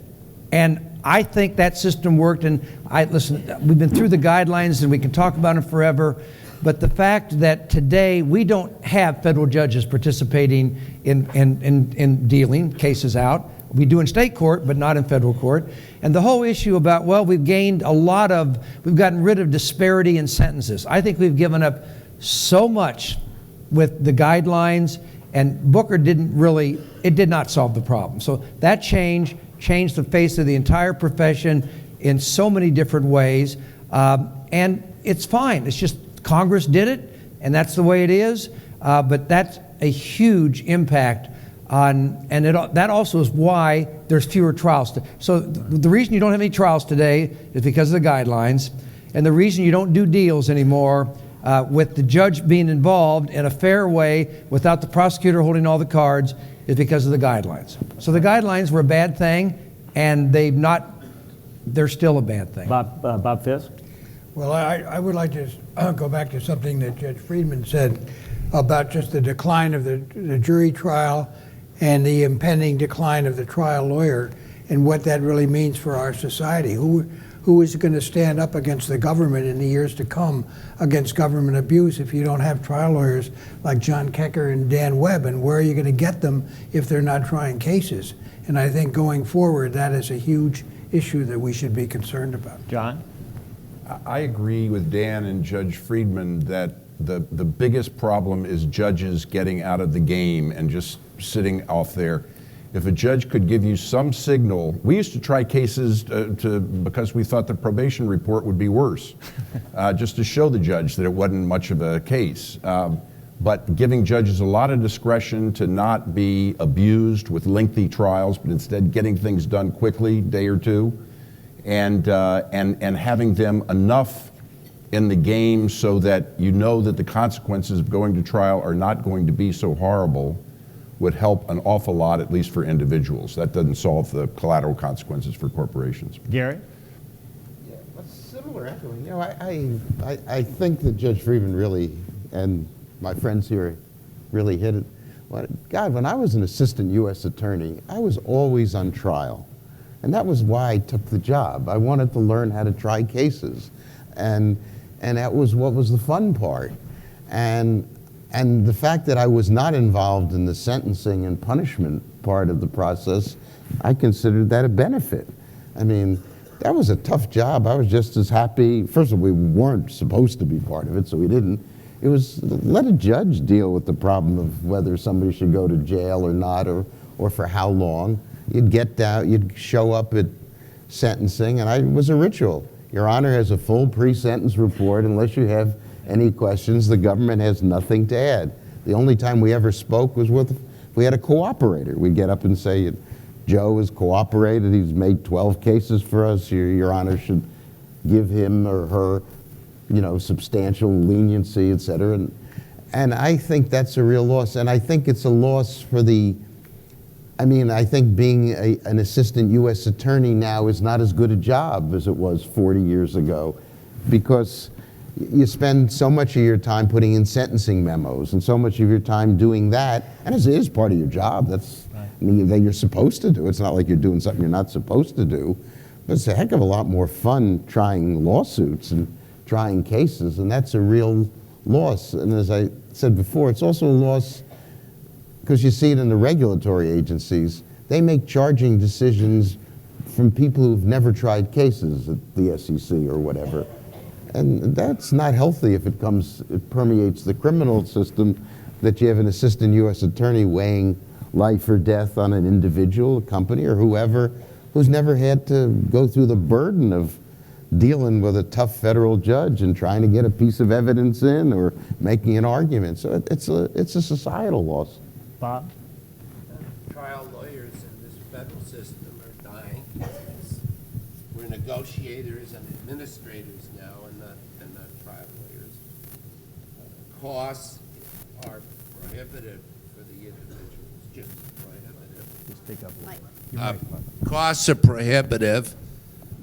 And I think that system worked, and listen, we've been through the guidelines and we can talk about them forever, but the fact that today we don't have federal judges participating in dealing cases out. We do in state court, but not in federal court. And the whole issue about, well, we've gotten rid of disparity in sentences. I think we've given up so much with the guidelines, and Booker did not solve the problem. So that changed the face of the entire profession in so many different ways, and it's fine. It's just Congress did it, and that's the way it is, but that's a huge impact on, and that also is why there's fewer trials. So the reason you don't have any trials today is because of the guidelines, and the reason you don't do deals anymore with the judge being involved in a fair way without the prosecutor holding all the cards is because of the guidelines. So the guidelines were a bad thing, and they're still a bad thing. Bob Fiske? Well, I would like to go back to something that Judge Friedman said about just the decline of the jury trial and the impending decline of the trial lawyer, and what that really means for our society. Who is going to stand up against the government in the years to come against government abuse if you don't have trial lawyers like John Keker and Dan Webb? And where are you going to get them if they're not trying cases? And I think going forward, that is a huge issue that we should be concerned about. John? I agree with Dan and Judge Friedman that the biggest problem is judges getting out of the game and just sitting off there. If a judge could give you some signal, we used to try cases because we thought the probation report would be worse, just to show the judge that it wasn't much of a case. But giving judges a lot of discretion to not be abused with lengthy trials, but instead getting things done quickly, day or two, and having them enough in the game so that you know that the consequences of going to trial are not going to be so horrible would help an awful lot, at least for individuals. That doesn't solve the collateral consequences for corporations. Gary? Yeah, well, similar actually. You know, I think that Judge Friedman really, and my friends here, really hit it. God, when I was an assistant U.S. attorney, I was always on trial. And that was why I took the job. I wanted to learn how to try cases. And that was what was the fun part. And the fact that I was not involved in the sentencing and punishment part of the process, I considered that a benefit. I mean, that was a tough job. I was just as happy. First of all, we weren't supposed to be part of it, so we didn't. It was let a judge deal with the problem of whether somebody should go to jail or not, or for how long. You'd get down, you'd show up at sentencing, and it was a ritual. Your Honor has a full pre-sentence report. Unless you have any questions, the government has nothing to add. The only time we ever spoke was if we had a cooperator. We'd get up and say, Joe has cooperated, he's made 12 cases for us, Your Honor should give him or her, substantial leniency, et cetera. And I think that's a real loss. And I think it's a loss for I think being an assistant U.S. attorney now is not as good a job as it was 40 years ago, because you spend so much of your time putting in sentencing memos and so much of your time doing that, and it is part of your job. That's that you're supposed to do. It's not like you're doing something you're not supposed to do, but it's a heck of a lot more fun trying lawsuits and trying cases, and that's a real loss. And as I said before, it's also a loss because you see it in the regulatory agencies. They make charging decisions from people who've never tried cases at the SEC or whatever. And that's not healthy if it permeates the criminal system, that you have an assistant U.S. attorney weighing life or death on an individual, a company, or whoever, who's never had to go through the burden of dealing with a tough federal judge and trying to get a piece of evidence in or making an argument. So it's a societal loss. Bob? Trial lawyers in this federal system are dying. We're negotiators and administrators now, and not trial lawyers. Costs are prohibitive for the individuals, just prohibitive. Just pick up. Costs are prohibitive.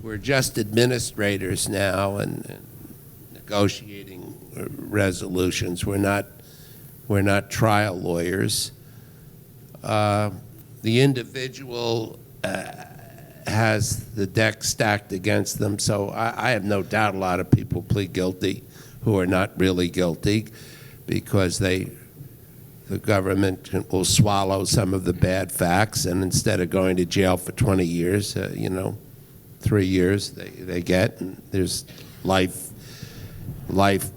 We're just administrators now and negotiating resolutions. We're not trial lawyers. The individual has the deck stacked against them, so I have no doubt a lot of people plead guilty who are not really guilty because the government will swallow some of the bad facts, and instead of going to jail for 20 years, 3 years they get, and there's life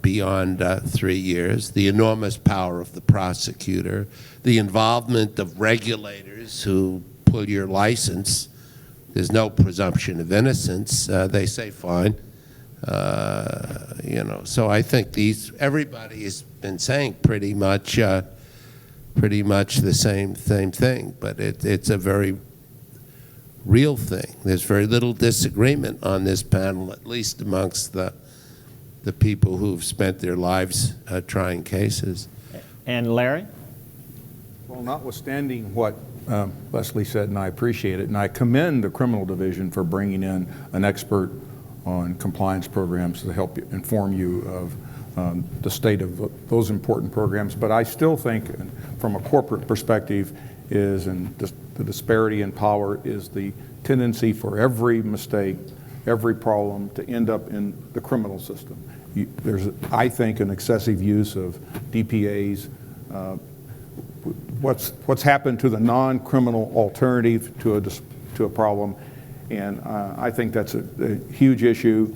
beyond 3 years. The enormous power of the prosecutor, the involvement of regulators who pull your license. There's no presumption of innocence. They say fine. So I think everybody has been saying pretty much the same thing, but it's a very real thing. There's very little disagreement on this panel, at least amongst the people who've spent their lives trying cases. And Larry? Well, notwithstanding what Leslie said, and I appreciate it, and I commend the criminal division for bringing in an expert on compliance programs to help inform you of the state of those important programs. But I still think, from a corporate perspective, the disparity in power is the tendency for every mistake, every problem to end up in the criminal system. There's, I think, an excessive use of DPAs. What's happened to the non-criminal alternative to a problem, and I think that's a huge issue.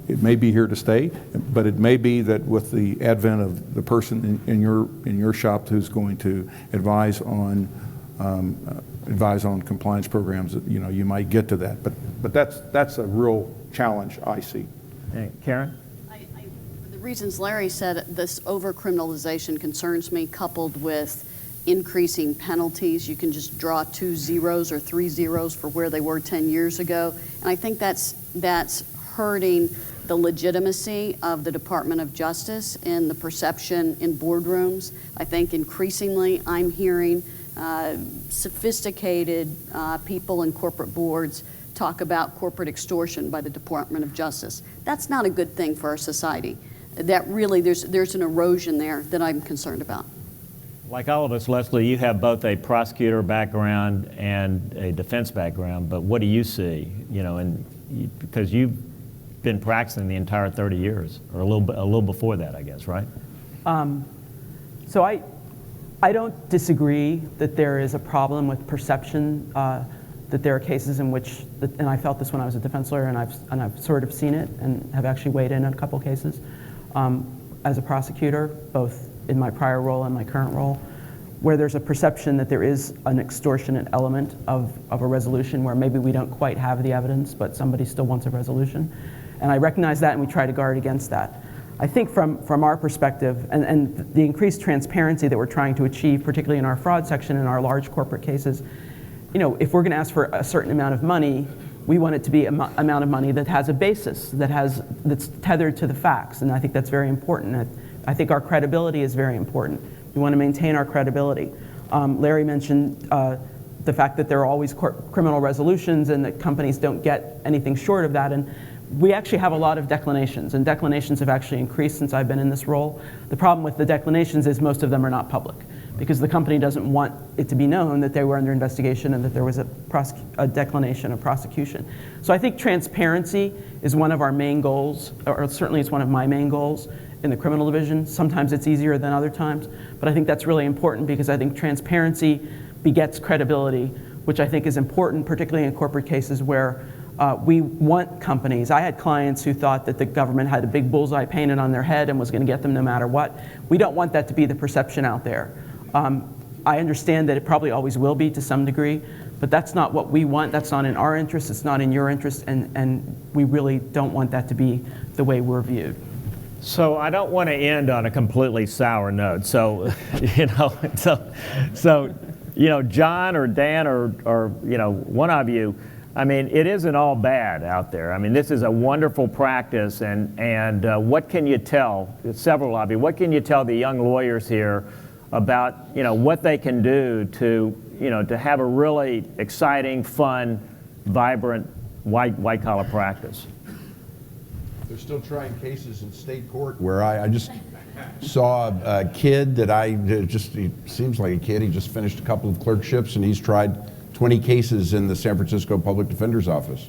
It may be here to stay, but it may be that with the advent of the person in your shop who's going to advise on compliance programs, you might get to that. But that's a real challenge I see. Hey, Karen? For the reasons Larry said, this over-criminalization concerns me, coupled with increasing penalties. You can just draw 2 zeros or 3 zeros for where they were 10 years ago. And I think that's hurting the legitimacy of the Department of Justice and the perception in boardrooms. I think increasingly I'm hearing sophisticated people in corporate boards talk about corporate extortion by the Department of Justice. That's not a good thing for our society. That really, there's an erosion there that I'm concerned about. Like all of us, Leslie, you have both a prosecutor background and a defense background, but what do you see? Because you've been practicing the entire 30 years, or a little before that, I guess, right? So I don't disagree that there is a problem with perception, that there are cases in which, and I felt this when I was a defense lawyer, and I've sort of seen it and have actually weighed in on a couple cases as a prosecutor, both in my prior role and my current role, where there's a perception that there is an extortionate element of a resolution where maybe we don't quite have the evidence, but somebody still wants a resolution. And I recognize that, and we try to guard against that. I think from our perspective, and the increased transparency that we're trying to achieve, particularly in our fraud section in our large corporate cases, if we're going to ask for a certain amount of money, we want it to be an amount of money that has a basis, that's tethered to the facts, and I think that's very important. I think our credibility is very important. We want to maintain our credibility. Larry mentioned the fact that there are always criminal resolutions and that companies don't get anything short of that, and we actually have a lot of declinations, and declinations have actually increased since I've been in this role. The problem with the declinations is most of them are not public. because the company doesn't want it to be known that they were under investigation and that there was a declination of prosecution. So I think transparency is one of our main goals, or certainly it's one of my main goals in the criminal division. Sometimes it's easier than other times, but I think that's really important because I think transparency begets credibility, which I think is important, particularly in corporate cases where we want companies. I had clients who thought that the government had a big bullseye painted on their head and was going to get them no matter what. We don't want that to be the perception out there. I understand that it probably always will be to some degree, but that's not what we want. That's not in our interest. It's not in your interest, and we really don't want that to be the way we're viewed. So I don't want to end on a completely sour note. So, John or Dan or one of you, I mean, it isn't all bad out there. I mean, this is a wonderful practice, and what can you tell, several of you, what can you tell the young lawyers here about, what they can do to have a really exciting, fun, vibrant, white-collar practice? They're still trying cases in state court where I just saw a kid he seems like a kid. He just finished a couple of clerkships and he's tried 20 cases in the San Francisco Public Defender's Office.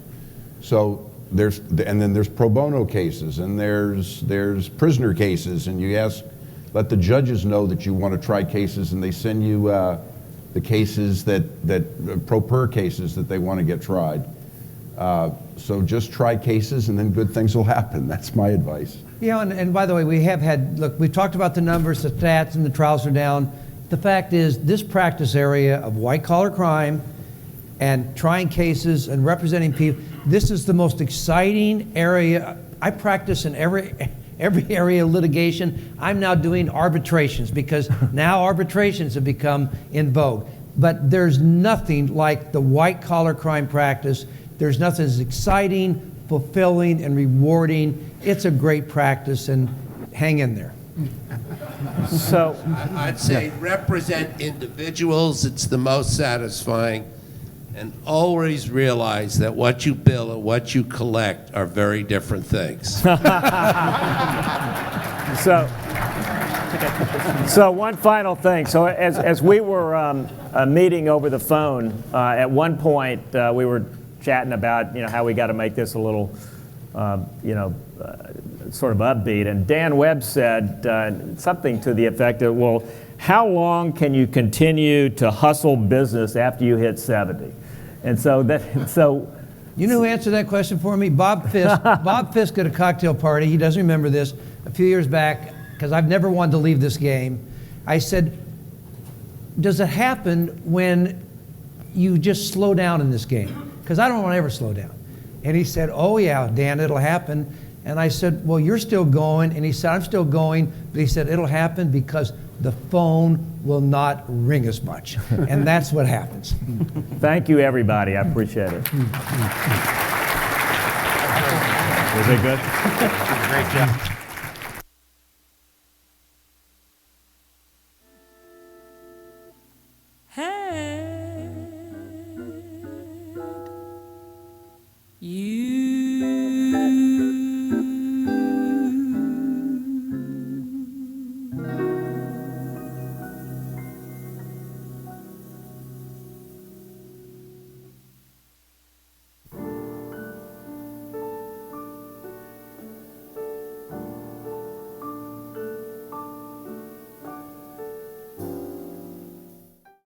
So then there's pro bono cases and there's prisoner cases, and you let the judges know that you want to try cases, and they send you the cases that pro per cases that they want to get tried. So just try cases and then good things will happen. That's my advice. Yeah, and by the way, we've talked about the numbers, the stats, and the trials are down. The fact is, this practice area of white-collar crime and trying cases and representing people, this is the most exciting area. I practice in every area of litigation. I'm now doing arbitrations because now arbitrations have become in vogue. But there's nothing like the white-collar crime practice. There's nothing as exciting, fulfilling, and rewarding. It's a great practice, and hang in there. So I'd say represent individuals. It's the most satisfying. And always realize that what you bill and what you collect are very different things. So one final thing. So as we were meeting over the phone, at one point we were chatting about how we got to make this a little sort of upbeat, and Dan Webb said something to the effect of, well, how long can you continue to hustle business after you hit 70? And so you know who answered that question for me? Bob Fiske. Bob Fiske at a cocktail party. He doesn't remember this. A few years back, because I've never wanted to leave this game, I said, does it happen when you just slow down in this game? Because I don't want to ever slow down. And he said, oh yeah, Dan, it'll happen. And I said, well, you're still going. And he said, I'm still going. But he said, it'll happen because the phone will not ring as much. And that's what happens. Thank you, everybody. I appreciate it. Was it good? Great job.